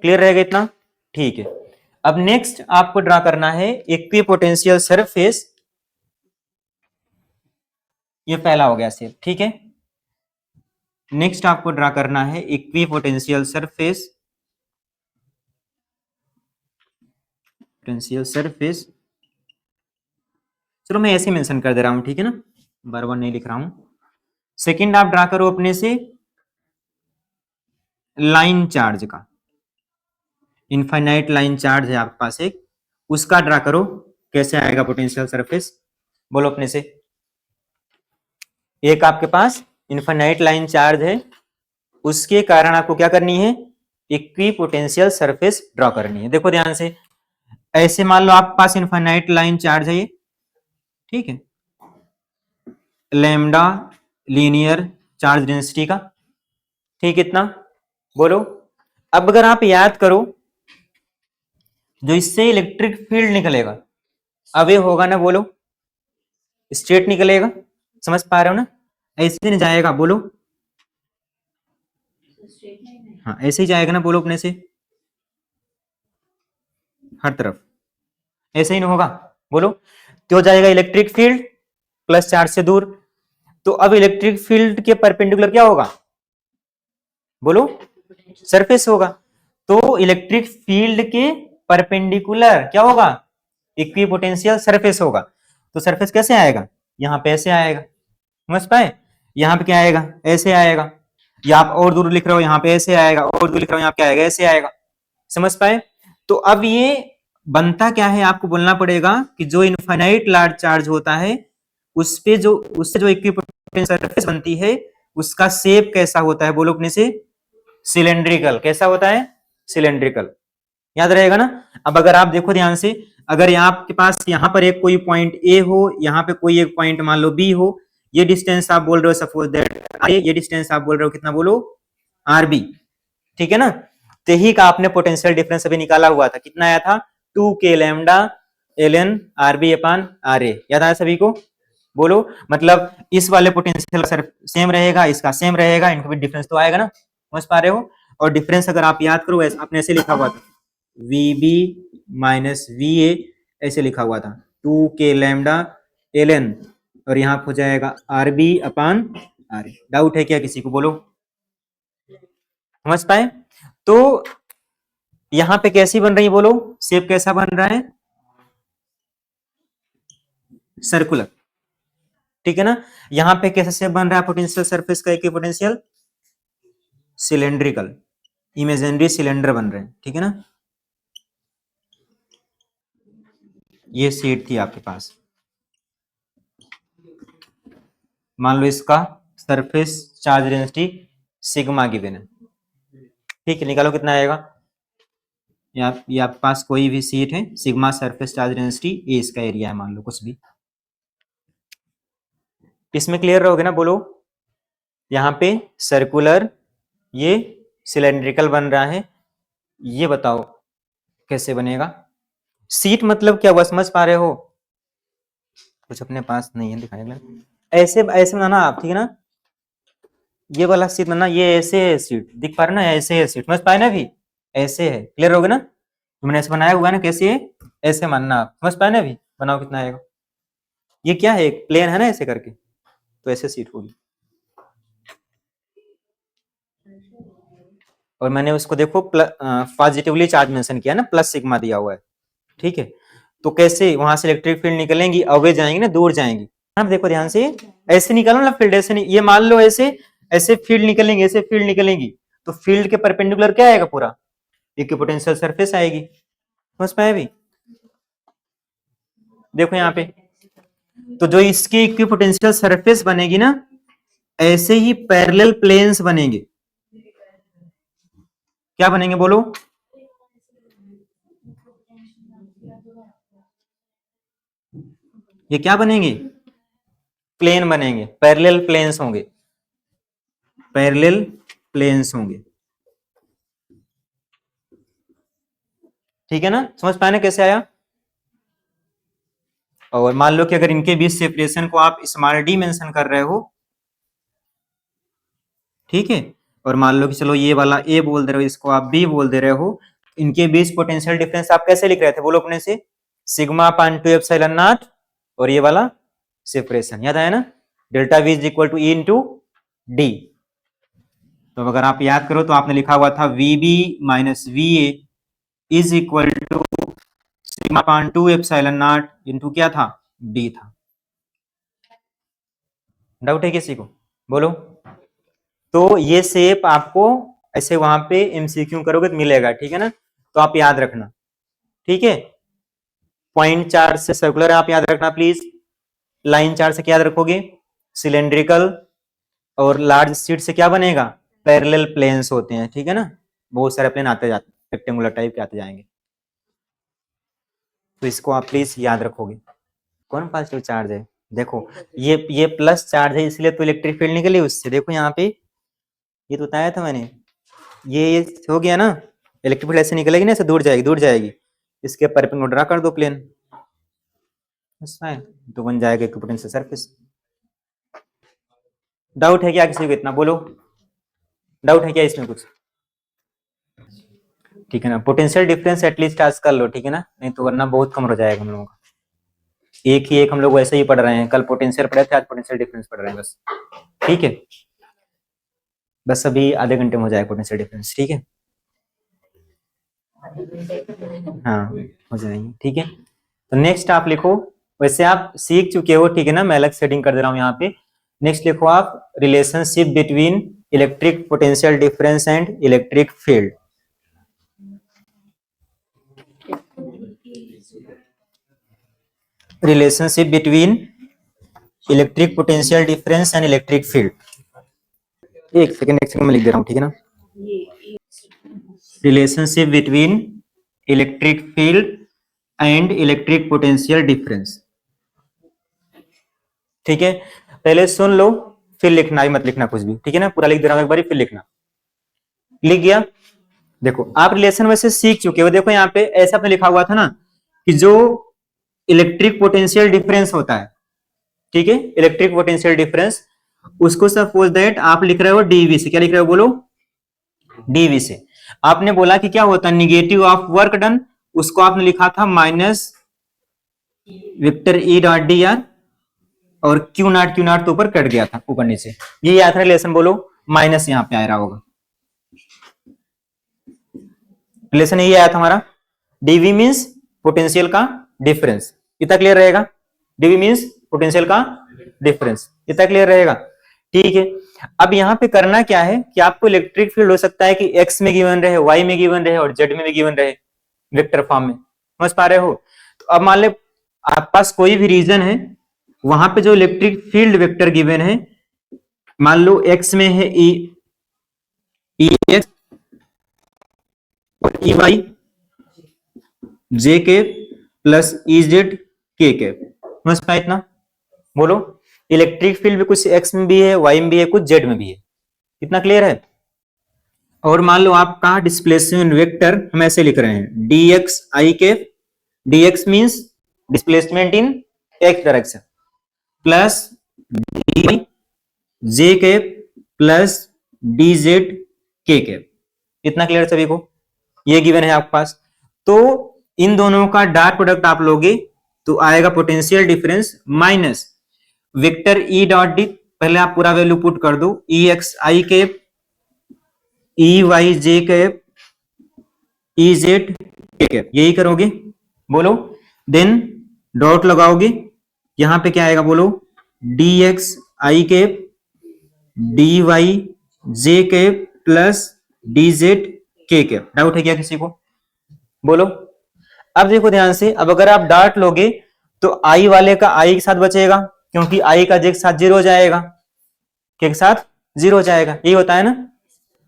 क्लियर रहेगा इतना, ठीक है। अब नेक्स्ट आपको ड्रा करना है इक्विपोटेंशियल सरफेस, ये पहला हो गया सेप, ठीक है। नेक्स्ट आपको ड्रा करना है इक्विपोटेंशियल सरफेस, पोटेंशियल सरफेस, चलो मैं ऐसे मेंशन कर दे रहा हूं, ठीक है ना, बार बार नहीं लिख रहा हूं। सेकंड आप ड्रा करो अपने से लाइन चार्ज का, इनफाइनाइट लाइन चार्ज है आपके पास एक, उसका ड्रा करो, कैसे आएगा पोटेंशियल सरफेस, बोलो अपने से। एक आपके पास इनफाइनाइट लाइन चार्ज है, उसके कारण आपको क्या करनी है, इक्विपोटेंशियल सरफेस ड्रॉ करनी है। देखो ध्यान से, ऐसे मान लो आपके पास इनफाइनाइट लाइन चार्ज है ये, ठीक है, लैम्डा लीनियर चार्ज डेंसिटी का, ठीक, इतना, बोलो। अब अगर आप याद करो, जो इससे इलेक्ट्रिक फील्ड निकलेगा, अवे होगा ना, बोलो, स्ट्रेट निकलेगा, समझ पा रहे हो ना, ऐसे नहीं जाएगा, बोलो, हाँ ऐसे ही जाएगा ना, बोलो अपने से, हर तरफ ऐसे ही नहीं होगा, बोलो। तो जाएगा इलेक्ट्रिक फील्ड प्लस चार्ज से दूर, तो अब इलेक्ट्रिक फील्ड के परपेंडिकुलर क्या होगा, बोलो, सरफेस होगा। तो इलेक्ट्रिक फील्ड के परपेंडिकुलर क्या होगा, इक्विपोटेंशियल सरफेस होगा। तो सरफेस कैसे आएगा, यहाँ पे ऐसे आएगा, समझ पाए, यहाँ पे क्या आएगा, ऐसे आएगा, या आप और दूर लिख रहे हो, यहाँ पे ऐसे आएगा, और दूर लिख रहे हो, यहाँ पे क्या आएगा, ऐसे आएगा, समझ पाए। तो अब ये बनता क्या है, आपको बोलना पड़ेगा कि जो इनफाइनाइट लार्ज चार्ज होता है, उस पे जो उससे जो इक्विपोटेंशियल सरफेस बनती है, उसका शेप कैसा होता है, बोलो अपने से, सिलेंड्रिकल, कैसा होता है, सिलेंड्रिकल, याद रहेगा ना। अब अगर आप देखो ध्यान से, अगर आपके पास यहाँ पर एक कोई पॉइंट ए हो, यहाँ पे कोई एक पॉइंट मान लो बी हो, ये डिस्टेंस आप बोल रहे हो सपोज दैट, ये डिस्टेंस आप बोल रहे हो कितना, बोलो आरबी, ठीक है ना। तो ही का आपने पोटेंशियल डिफरेंस अभी निकाला हुआ था, कितना आया था, 2k lambda ln R B upon R A, याद आया सभी को, बोलो। मतलब इस वाले पोटेंशियल सर सेम रहेगा, इसका सेम रहेगा, इनका भी डिफरेंस तो आएगा ना, समझ पा रहे हो। और डिफरेंस अगर आप याद करो, आपने ऐसे लिखा हुआ था, VB माइनस VA, ऐसे लिखा हुआ था, 2k लैम्डा ln, और यहाँ हो जाएगा RB अपान RA। डाउट है क्या किसी को, बोलो, समझ पाए। तो यहाँ पे कैसी बन रही है, बोलो, शेप कैसा बन रहा है, सर्कुलर, ठीक है ना। यहाँ पे कैसे शेप बन रहा है पोटेंशियल सरफेस का, इक्विपोटेंशियल सिलेंड्रिकल, इमेजिनरी सिलेंडर बन रहे हैं, ठीक है ना। ये शीट थी आपके पास, मान लो इसका surface charge density sigma given है, ठीक है। निकालो कितना आएगा। ये आपके पास कोई भी शीट है, सिग्मा सरफेस चार्ज डेंसिटी, ये इसका एरिया है, मान लो कुछ भी। इसमें क्लियर रहोगे ना, बोलो। यहाँ पे सर्कुलर, ये सिलेंड्रिकल बन रहा है, ये बताओ कैसे बनेगा। सीट मतलब क्या हुआ, समझ पा रहे हो। कुछ अपने पास नहीं है दिखाने के लिए, ऐसे ऐसे बनाना आप, ठीक है ना। ये वाला सीट बनना, ये ऐसे है सीट, दिख पा रहे ना, ऐसे है सीट, समझ पाए ना अभी, ऐसे है, क्लियर हो गया ना। तो मैंने ऐसे बनाया हुआ है ना, कैसे है, ऐसे मानना आप, समझ पाए ना अभी। बनाओ कितना आएगा। ये क्या है, एक प्लेन है ना, ऐसे करके, तो ऐसे सीट होगी। और मैंने उसको देखो पॉजिटिवली चार्ज मेंशन किया ना, प्लस सिग्मा दिया हुआ है, ठीक है। तो कैसे वहां से इलेक्ट्रिक फील्ड निकलेंगी, अवे जाएंगी ना, दूर जाएंगी। आप देखो ध्यान से, ऐसे निकालो ना फील्ड, ऐसे नहीं, ये मान लो ऐसे ऐसे फील्ड निकलेंगे, ऐसे फील्ड निकलेंगी, तो फील्ड के परपेंडिकुलर क्या आएगा, पूरा इक्विपोटेंशियल सरफेस आएगी, समझ पाए अभी। देखो यहाँ पे, तो जो इसकी इक्विपोटेंशियल सरफेस बनेगी ना, ऐसे ही पैरेलल प्लेन्स बनेंगे। क्या बनेंगे बोलो, ये क्या बनेंगे, प्लेन बनेंगे, पैरेलल प्लेन्स होंगे, पैरेलल प्लेन्स होंगे, ठीक है ना। समझ पाए ना कैसे आया। और मान लो कि अगर इनके बीच सेपरेशन को आप स्मॉल डी मेंशन कर रहे हो, ठीक है, और मान लो कि चलो ये वाला ए बोल दे रहे हो, इसको आप बी बोल दे रहे हो, इनके बीच पोटेंशियल डिफरेंस आप कैसे लिख रहे थे, बोलो अपने से, सिग्मा अपान 2 एप्सिलॉन नॉट, और ये वाला सेपरेशन याद आया ना, delta V is equal to E into D. तो अगर आप याद करो तो आपने लिखा हुआ था V B minus V A is equal to sigma upon 2 epsilon naught into क्या था, डी था। डाउट है किसी को, बोलो। तो ये शेप आपको ऐसे वहां पे एमसीक्यू करोगे तो मिलेगा, ठीक है ना। तो आप याद रखना, ठीक है। पॉइंट चार्ज से सर्कुलर आप याद रखना प्लीज। लाइन चार्ज से क्या याद रखोगे, सिलेंड्रिकल, और लार्ज शीट से क्या बनेगा, पैरेलल प्लेन्स होते हैं, ठीक है ना। बहुत सारे प्लेन आते जाते, रेक्टेंगुलर टाइप के आते जाएंगे, तो इसको आप प्लीज याद रखोगे। कौन पॉजिटिव चार्ज है, देखो ये प्लस चार्ज है, इसलिए तो इलेक्ट्रिक फील्ड निकली उससे, देखो यहाँ पे, ये तो बताया था मैंने, ये हो गया ना, इलेक्ट्रिक फील्ड ऐसे निकलेगी ना, ऐसे दूर जाएगी, दूर जाएगी, इसके परपेंडिकुलर ड्रा कर दो प्लेन, तो बन जाएगा इक्विपोटेंशियल सरफेस। डाउट है क्या किसी को इतना, बोलो। डाउट है क्या इसमें कुछ, ठीक है ना। पोटेंशियल डिफरेंस एटलीस्ट आज कर लो, ठीक है ना, नहीं तो वरना बहुत कम हो जाएगा हम लोगों का। एक हम लोग वैसे ही पढ़ रहे हैं, कल पोटेंशियल पढ़े थे, आज पोटेंशियल डिफरेंस पढ़ रहे हैं बस, ठीक है। बस अभी आधे घंटे में हो जाएगा पोटेंशियल डिफरेंस, ठीक है। हाँ हो जाएंगे, ठीक है। तो नेक्स्ट आप लिखो, वैसे आप सीख चुके हो, ठीक है ना, मैं अलग सेटिंग कर दे रहा हूँ यहाँ पे। नेक्स्ट लिखो आप, relationship between electric potential difference and electric field. Relationship between electric potential difference and electric field. एक सेकंड में लिख दे रहा हूँ, ठीक है ना। Relationship between electric field and electric potential difference, ठीक है। पहले सुन लो, फिर लिखना, ही मत लिखना कुछ भी, ठीक है ना। पूरा लिख दे रहा हूं एक बार, फिर लिखना। लिख गया। देखो आप रिलेशन वैसे सीख चुके हो, देखो यहाँ पे ऐसा आपने लिखा हुआ था ना, कि जो इलेक्ट्रिक पोटेंशियल डिफरेंस होता है, ठीक है, इलेक्ट्रिक पोटेंशियल डिफरेंस, उसको सपोज दैट आप लिख रहे हो डीवी से, क्या लिख रहे हो बोलो, डीवी से। आपने बोला कि क्या होता है, निगेटिव ऑफ वर्क डन, उसको आपने लिखा था minus vector E dot D R, और क्यू नॉट तो ऊपर कट गया था, ऊपर नीचे, ये याद था रिलेशन, बोलो। माइनस यहाँ पे आ रहा होगा, रिलेशन ये आया था हमारा, डीवी मींस पोटेंशियल का डिफरेंस, इतना क्लियर रहेगा। डीवी मींस पोटेंशियल का डिफरेंस। इतना क्लियर रहेगा? ठीक है। अब यहाँ पे करना क्या है कि आपको इलेक्ट्रिक फील्ड हो सकता है कि एक्स में गिवन रहे, वाई में गिवन रहे और जेड में भी गिवन रहे, वेक्टर फॉर्म में। समझ पा रहे हो? तो अब मान ले आपके पास कोई भी रीजन है, वहां पे जो इलेक्ट्रिक फील्ड वेक्टर गिवन है, मान लो एक्स में है ई एक्स और ई वाई जे के प्लस ई जेड के। समझ पाए इतना? बोलो। इलेक्ट्रिक फील्ड भी कुछ एक्स में भी है, वाई में भी है, कुछ जेड में भी है। इतना क्लियर है? और मान लो आप कहा डिस्प्लेसमेंट वेक्टर हम ऐसे लिख रहे हैं डी एक्स आई के, D X means displacement in X direction, plus D Y J के प्लस डी जेड के। इतना क्लियर सभी को? ये गिवन है आपके पास। तो इन दोनों का डॉट प्रोडक्ट आप लोगे तो आएगा potential difference minus vector E dot D, पहले आप पूरा वैल्यू पुट कर दो, ई एक्स आई के, ई वाई जे कैप, ई जेड के, यही करोगे। बोलो। देन डॉट लगाओगे, यहां पे क्या आएगा बोलो, डी एक्स आई कैप डी वाई जे कैप प्लस डी जेड के कैप। डाउट है क्या किसी को? बोलो। अब देखो ध्यान से, अब अगर आप डॉट लोगे तो आई वाले का आई के साथ बचेगा, क्योंकि आई का जे के साथ जीरो हो जाएगा, के साथ जीरो हो जाएगा, यही होता है ना।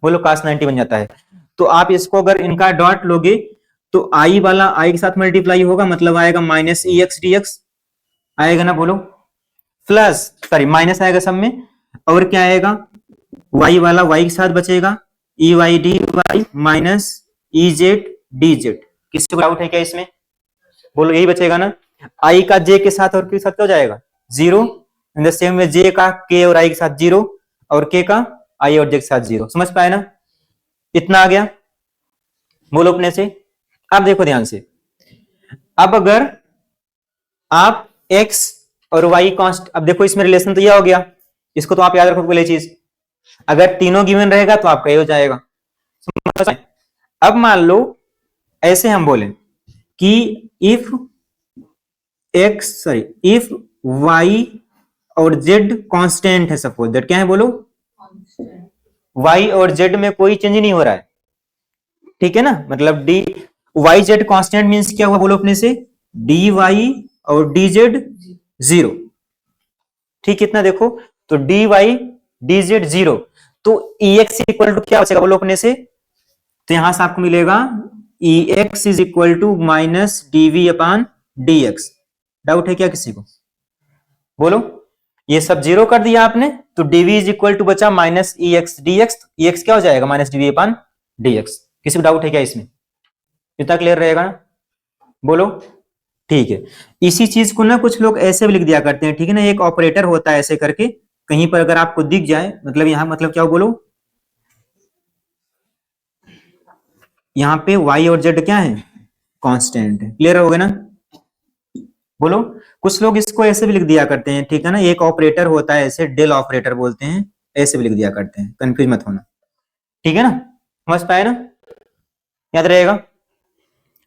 बोलो cos 90 बन जाता है। तो आप इसको अगर इनका डॉट लोगे तो आई वाला आई के साथ मल्टीप्लाई होगा, मतलब आएगा minus E X D x आएगा ना। बोलो। प्लस सॉरी माइनस आएगा सब में, और क्या आएगा, वाई वाला वाई के साथ बचेगा, E Y D Y minus E Z D Z. किसी को डाउट है क्या इसमें? बोलो। यही बचेगा ना। आई का जे के साथ और के साथ क्या हो जाएगा, जीरो। इन द सेम में जे का के और आई के साथ जीरो, और के का आई और जे के साथ जीरो। समझ पाए ना? इतना आ गया। बोलो अपने से। अब देखो ध्यान से, अब अगर आप x और y कांस्ट, अब देखो इसमें रिलेशन तो यह हो गया, इसको तो आप याद रखो पहले चीज, अगर तीनों गिवन रहेगा तो आपका ये हो जाएगा। अब मान लो ऐसे हम बोले कि इफ y और z कांस्टेंट है, सपोज दैट, क्या है बोलो, y और z में कोई चेंज नहीं हो रहा है, ठीक है ना। मतलब D Y Z constant means क्या हुआ बोलो अपने से, डी वाई और डी जेड जीरो। ठीक, कितना देखो, तो D Y D Z zero, तो ई एक्स इक्वल टू क्या बचेगा बोलो अपने से, तो यहां से आपको मिलेगा E X is equal to minus D V upon D X. Doubt है क्या किसी को? बोलो। ये सब जीरो कर दिया आपने, तो डीवी इज इक्वल टू बचा minus E X D X, E X क्या हो जाएगा, minus D V upon D X. किसी को डाउट है क्या इसमें? इतना क्लियर रहेगा ना? बोलो। ठीक है। इसी चीज को ना कुछ लोग ऐसे भी लिख दिया करते हैं, ठीक है ना, एक ऑपरेटर होता है ऐसे करके, कहीं पर अगर आपको दिख जाए, मतलब यहां मतलब क्या हो बोलो, यहां पे y और z क्या है, कांस्टेंट है। क्लियर हो गया ना? बोलो। कुछ लोग इसको ऐसे भी लिख दिया करते हैं, ठीक है ना, एक ऑपरेटर होता है ऐसे, डेल ऑपरेटर बोलते हैं, ऐसे भी लिख दिया करते हैं, कंफ्यूज मत होना, ठीक है ना। समझ पाए ना? याद रहेगा।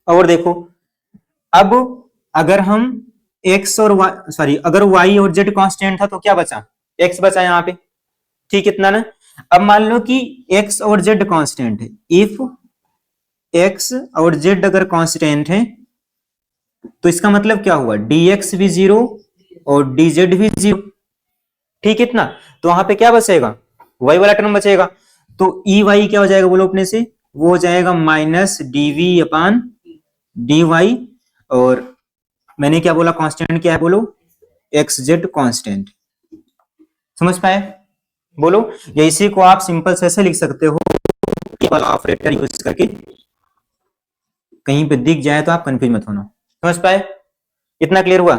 और देखो, अब अगर हम x और y, सॉरी अगर y और z कांस्टेंट था तो क्या बचा, x बचा यहाँ पे, ठीक, इतना ना। अब मान लो कि x और z कांस्टेंट है, इफ x और z अगर कांस्टेंट है तो इसका मतलब क्या हुआ, dx भी जीरो और dz भी जीरो, ठीक, इतना। तो वहां पे क्या बचेगा, y वाला टर्म बचेगा, तो ई वाई क्या हो जाएगा बोलो अपने से, वो हो जाएगा minus D V upon D Y, और मैंने क्या बोला, कांस्टेंट क्या है बोलो, एक्स जेड कांस्टेंट। समझ पाए? बोलो। या इसी को आप सिंपल से ऐसे लिख सकते हो, ऑपरेटर यूज करके, कहीं पे दिख जाए तो आप कंफ्यूज मत होना। समझ पाए? इतना क्लियर हुआ?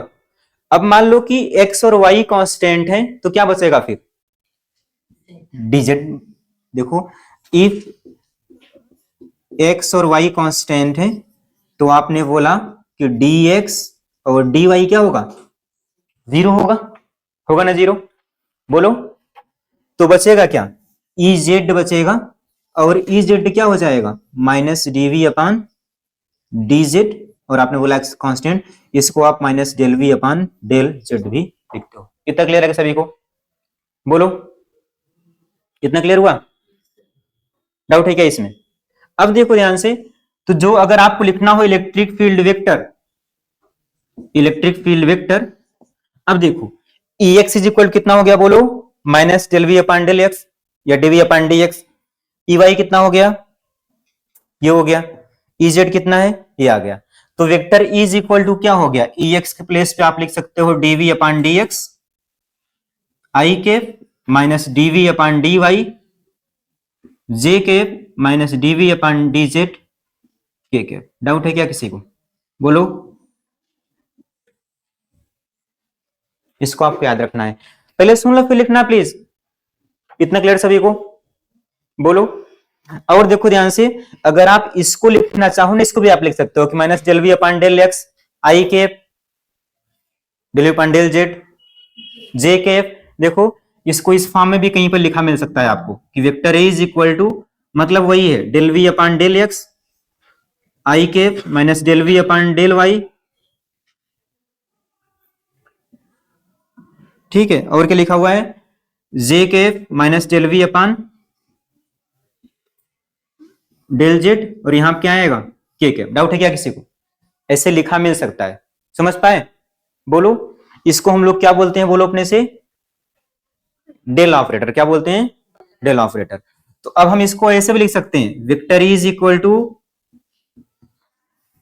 अब मान लो कि x और y कांस्टेंट है तो क्या बचेगा फिर, dz। देखो, इफ x और y कांस्टेंट है तो आपने बोला कि dx और dy क्या होगा, जीरो होगा, होगा ना जीरो। बोलो। तो बचेगा क्या, ez बचेगा, और ez क्या हो जाएगा, माइनस dv अपॉन dz, और आपने बोला एक्स कांस्टेंट, इसको आप minus del V upon del Z भी लिखते हो। इतना क्लियर है सभी को? बोलो, इतना क्लियर हुआ? डाउट है क्या इसमें? अब देखो ध्यान से, तो जो अगर आपको लिखना हो electric field vector, electric field vector, अब देखो ई एक्स इज इक्वल कितना हो गया बोलो, minus del V upon del X या D V upon D X. E Y कितना हो गया, ये हो गया। ई जेड कितना है, ये आ गया। तो vector E is equal to क्या हो गया, ई एक्स के प्लेस पे आप लिख सकते हो D V upon D X I के minus D V upon D Y J के minus D V upon D Z के। डाउट है क्या किसी को? बोलो, इसको आपको याद रखना है, पहले सुन लो फिर लिखना प्लीज। इतना क्लियर सभी को? बोलो। और देखो ध्यान से, अगर आप इसको लिखना चाहो ना, इसको भी आप लिख सकते हो कि minus del V upon del X I के del V upon del Z J के। देखो इसको इस फॉर्म में भी कहीं पर लिखा मिल सकता है आपको कि vector A is equal to, मतलब वही है del V upon del X I के minus del V upon del Y. ठीक है, और क्या लिखा हुआ है, जे के minus del V upon del Z, और यहां क्या आएगा के। डाउट है क्या किसी को? ऐसे लिखा मिल सकता है, समझ पाए? बोलो, इसको हम लोग क्या बोलते हैं, बोलो अपने से, डेल ऑपरेटर। क्या बोलते हैं? Del operator. तो अब हम इसको ऐसे भी लिख सकते हैं, वेक्टर इज इक्वल टू,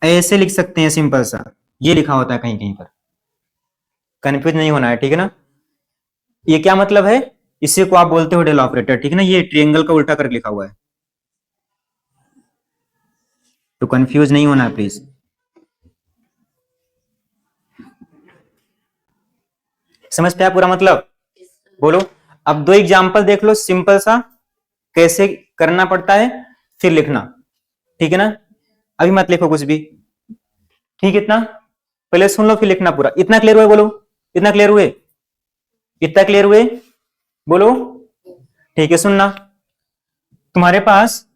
ऐसे लिख सकते हैं सिंपल सा, ये लिखा होता है कहीं कहीं पर, कंफ्यूज नहीं होना है, ठीक है ना? ये क्या मतलब है, इसी को आप बोलते हो डेल ऑपरेटर, ठीक है ना? ये ट्रायंगल का उल्टा करके लिखा हुआ है, तो कंफ्यूज नहीं होना है प्लीज। समझते हैं पूरा मतलब? बोलो। अब दो एग्जांपल देख लो सिंपल सा, कैसे करना पड़ता है, फिर लिखना, ठीक है ना? अभी मत लिखो कुछ भी, ठीक? इतना पहले सुन लो फिर लिखना पूरा। इतना क्लियर हुए? बोलो, इतना क्लियर हुए? इतना क्लियर हुए? बोलो। ठीक है, सुनना, तुम्हारे पास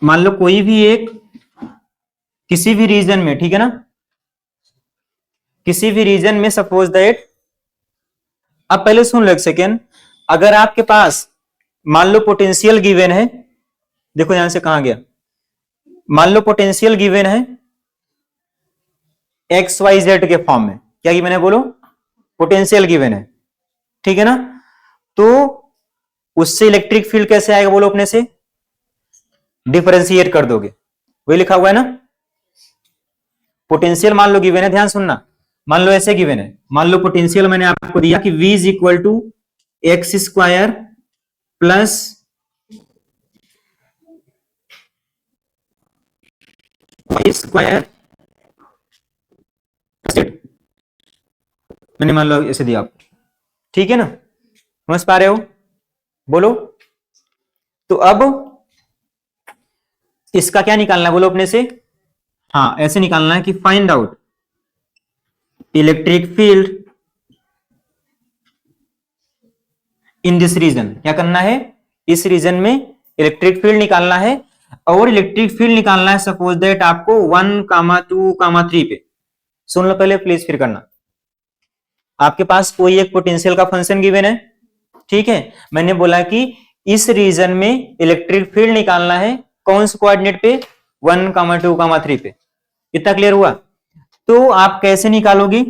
मान लो कोई भी एक, किसी भी रीजन में, ठीक है ना, किसी भी रीजन में सपोज दैट, अब पहले सुन लो एक सेकेंड, अगर आपके पास मान लो पोटेंशियल गिवन है, देखो यहां से कहां गया, मान लो पोटेंशियल गिवन है एक्स वाई जेड के फॉर्म में, क्या गिवन है बोलो, पोटेंशियल गिवन है, ठीक है ना? तो उससे इलेक्ट्रिक फील्ड कैसे आएगा बोलो अपने से, डिफरेंशिएट कर दोगे, वही लिखा हुआ है ना। पोटेंशियल मान लो गिवन है, ध्यान सुनना, मान लो ऐसे गिवन है, मान लो पोटेंशियल मैंने आपको दिया कि v is equal to X square plus Y square, मैंने मान लो ऐसे दिया आपको, ठीक है ना? समझ पा रहे हो? बोलो। तो अब इसका क्या निकालना है बोलो अपने से, हाँ ऐसे निकालना है कि find out electric field in this region. क्या करना है, इस रीजन में इलेक्ट्रिक फील्ड निकालना है, और इलेक्ट्रिक फील्ड निकालना है सपोज दैट आपको 1,2,3 पे। सुन लो पहले प्लीज, फिर करना। आपके पास कोई एक पोटेंशियल का फंक्शन गिवन है, ठीक है? मैंने बोला कि इस रीजन में इलेक्ट्रिक फील्ड निकालना है, कौन से कोऑर्डिनेट पे, 1,2,3 पे। इतना क्लियर हुआ? तो आप कैसे निकालोगे,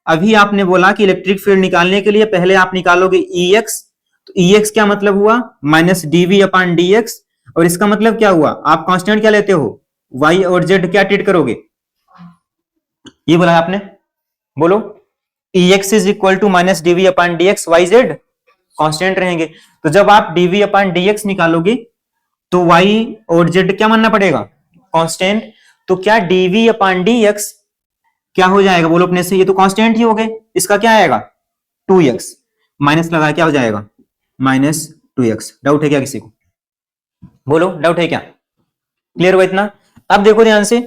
अभी आपने बोला कि इलेक्ट्रिक फील्ड निकालने के लिए पहले आप निकालोगे ई एक्स, तो ई एक्स क्या मतलब हुआ, minus D V upon D x, और इसका मतलब क्या हुआ, आप कांस्टेंट क्या लेते हो, वाई और जेड, क्या ट्रीट करोगे, ये बोला आपने, बोलो। E X is equal to minus D V upon D X, Y Z constant रहेंगे, तो जब आप डीवी अपान डी एक्स निकालोगे तो वाई और जेड क्या मानना पड़ेगा, कांस्टेंट। तो क्या डीवी अपान डी एक्स क्या हो जाएगा बोलो अपने से, ये तो कांस्टेंट ही हो गए, इसका क्या आएगा 2x, माइनस लगा क्या हो जाएगा -2x। डाउट है क्या किसी को? बोलो, डाउट है क्या? क्लियर हुआ इतना? अब देखो ध्यान से,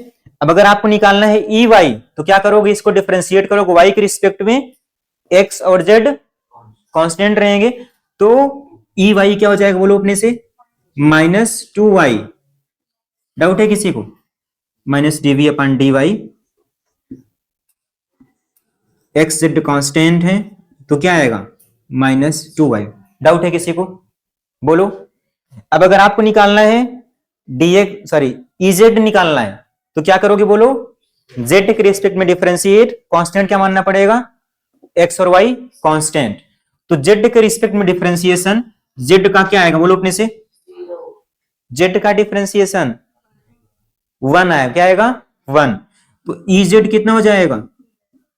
अब अगर आपको निकालना है ई वाई, तो क्या करोगे, इसको डिफरेंशिएट करोगे, वाई के रिस्पेक्ट में एक्स और जेड कांस्टेंट रहेंगे, तो ई वाई क्या हो जाएगा बोलो अपने से, -2y। डाउट है किसी को? माइनस dv अपन dy, एक्स जेड कॉन्स्टेंट है तो क्या आएगा, -2y। डाउट है किसी को? बोलो। अब अगर आपको निकालना है dx, सॉरी ez निकालना है तो क्या करोगे बोलो, z के रिस्पेक्ट में डिफरेंशिएट, कांस्टेंट क्या मानना पड़ेगा, x और y कांस्टेंट। तो z के रिस्पेक्ट में डिफरेंशिएशन, z का क्या आएगा बोलो अपने से, z का डिफरेंशिएशन 1 आएगा, क्या आएगा 1। तो ez कितना हो जाएगा,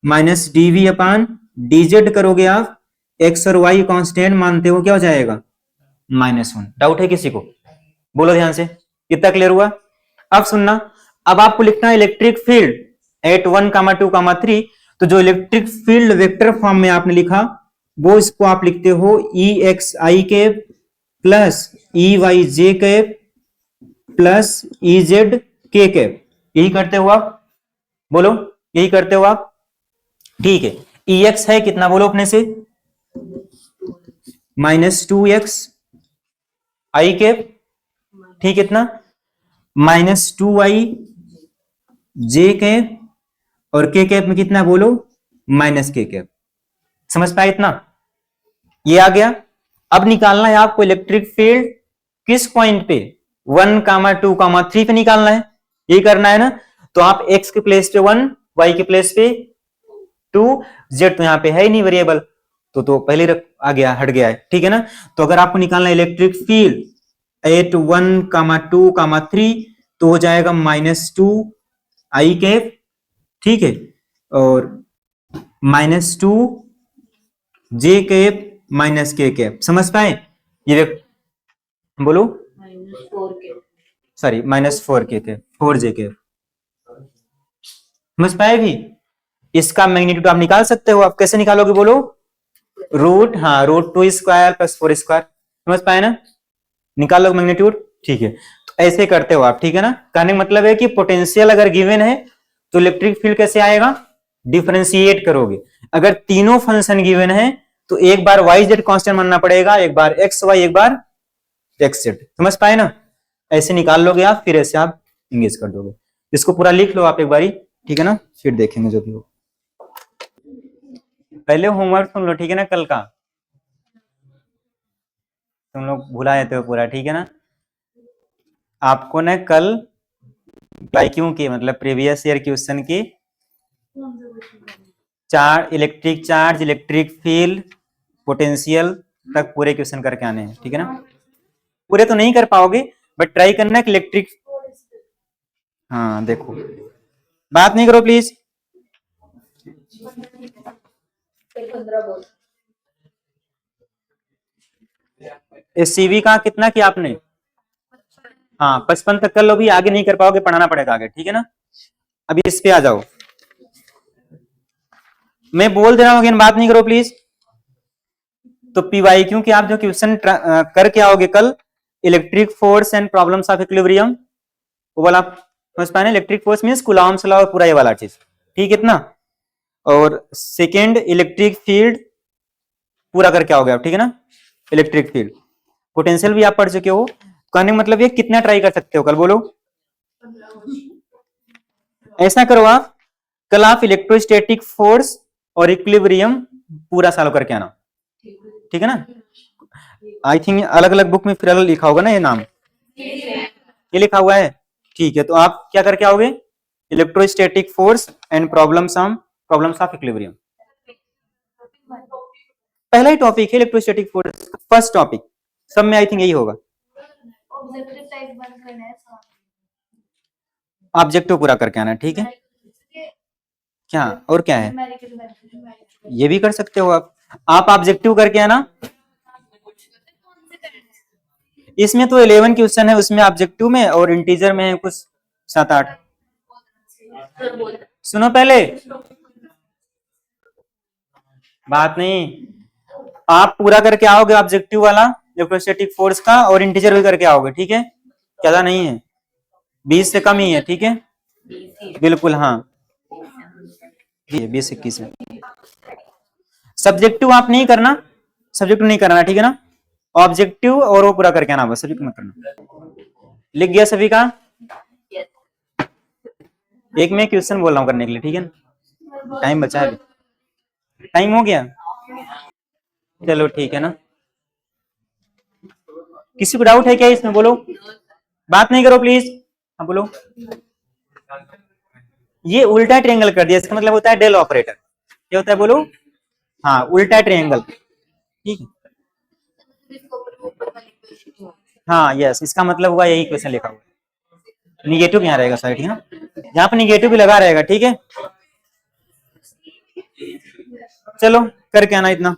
-dv अपान dz करोगे आप, x और y कांस्टेंट मानते हो, क्या हो जाएगा -1। डाउट है किसी को? बोलो ध्यान से, कितना क्लियर हुआ? अब सुनना, अब आपको लिखना है इलेक्ट्रिक फील्ड एट 1, 2, 3। तो जो इलेक्ट्रिक फील्ड वेक्टर फॉर्म में आपने लिखा वो इसको आप लिखते हो EXI cap plus EYJ cap plus EZ K cap. यही करते हो आप, बोलो यही करते हो आप, ठीक है। EX है कितना बोलो अपने से, -2x I कैप, ठीक है, इतना -2y j कैप, और k कैप में कितना बोलो, -k कैप। समझ पाए इतना? ये आ गया। अब निकालना है आपको इलेक्ट्रिक फील्ड किस पॉइंट पे, 1, 2, 3 पे निकालना है, यही करना है ना। तो आप x के प्लेस पे 1, y के प्लेस पे 2, z तो यहां पे है ही नहीं वेरिएबल, तो पहले आ गया, हट गया है, ठीक है ना। तो अगर आपको निकालना है इलेक्ट्रिक फील्ड एट 1, 2, 3 तो हो जाएगा -2 I कैप, ठीक है, और -2 j कैप -k कैप। समझ पाए? ये बोलो, sorry -4k cap, 4j cap. समझ पाए भी? इसका मैग्नीट्यूड आप निकाल सकते हो, आप कैसे निकालोगे बोलो, √2 स्क्वायर प्लस 4 स्क्वायर। समझ पाए ना, निकाल लो मैग्नीट्यूड, ठीक है। तो ऐसे करते हो आप, ठीक है ना। कहने का मतलब है कि पोटेंशियल अगर गिवन है तो इलेक्ट्रिक फील्ड कैसे आएगा, डिफरेंशिएट करोगे। अगर तीनों फंक्शन गिवन है तो एक बार वाई जेड कांस्टेंट मानना पड़ेगा, एक बार एक्स वाई, एक बार एक्स जेड। समझ पाए ना, ऐसे निकाल लोगे आप, फिर ऐसे आप इंगेज कर दोगे। इसको पूरा लिख लो आप एक बारी, ठीक है ना, फिर देखेंगे जो भी हो। पहले होमवर्क सुन लो, ठीक है ना, कल का तुम लोग भुला जाते हो पूरा, ठीक है ना। आपको ना कल IQ के मतलब प्रीवियस ईयर क्वेश्चन के electric charge, electric field, potential तक पूरे क्वेश्चन करके आने हैं, ठीक है ना। पूरे तो नहीं कर पाओगे बट ट्राई करना कि इलेक्ट्रिक, हाँ देखो, बात नहीं करो प्लीज। CV का कितना किया आपने, हाँ 55 तक कर लो भी, आगे नहीं कर पाओगे, पढ़ाना पड़ेगा आगे, ठीक है ना। अभी इस पे आ जाओ, मैं बोल दे रहा हूं, बात नहीं करो प्लीज। तो PYQ की आप जो क्वेश्चन करके आओगे कल, electric force and problems of equilibrium, वो वाला समझ पाए ना। Electric force means Coulomb's law और पूरा ये वाला चीज, ठीक है इतना। और सेकेंड इलेक्ट्रिक फील्ड पूरा करके आओगे आप, ठीक है ना। इलेक्ट्रिक फील्ड, पोटेंशियल भी आप पढ़ चुके हो। कहने का मतलब ये कितना ट्राई कर सकते हो कल बोलो। ऐसा करो आप, कल आप इलेक्ट्रोस्टैटिक फोर्स और इक्विलिब्रियम पूरा सॉल्व करके आना, ठीक है ना। आई थिंक अलग अलग बुक में फिर अलग लिखा होगा ना ये नाम, ये लिखा हुआ है, ठीक है। तो आप क्या करके आओगे, electrostatic force and problems of equilibrium. पहला ही टॉपिक है इलेक्ट्रोस्टैटिक फोर्स, फर्स्ट टॉपिक, सब में आई थिंक यही होगा। ऑब्जेक्टिव पूरा करके आना, ठीक है। क्या और क्या है, ये भी कर सकते हो आप ऑब्जेक्टिव करके आना। इसमें तो 11 क्वेश्चन है, उसमें ऑब्जेक्टिव में और इंटीजर में है कुछ 7-8। सुनो पहले, बात नहीं, आप पूरा करके आओगे ऑब्जेक्टिव वाला इलेक्ट्रोस्टैटिक फोर्स का, और इंटीजर भी करके आओगे, ठीक है। ज्यादा नहीं है, 20 से कम ही है, ठीक है, बिल्कुल हाँ, 20-21 है। सब्जेक्टिव आप नहीं करना, सब्जेक्टिव नहीं करना, ठीक है ना। ऑब्जेक्टिव और वो पूरा करके आना बस, सभी को मत करना। लिख गया सभी का? एक मैं क्वेश्चन बोल रहा हूँ करने के लिए, ठीक है ना? टाइम बचा है, टाइम हो गया, चलो ठीक है ना। किसी को डाउट है क्या इसमें? बोलो, बात नहीं करो प्लीज। हाँ बोलो। ये उल्टा ट्रायंगल कर दिया, इसका मतलब होता है डेल ऑपरेटर। क्या होता है बोलो? हाँ, उल्टा ट्रायंगल, ठीक है। हाँ यस, इसका मतलब हुआ यही क्वेश्चन लिखा हुआ। निगेटिव यहाँ रहेगा साइड, यहाँ जहाँ पे निगेटिव भी लगा रहेगा, ठीक है। चलो करके आना इतना।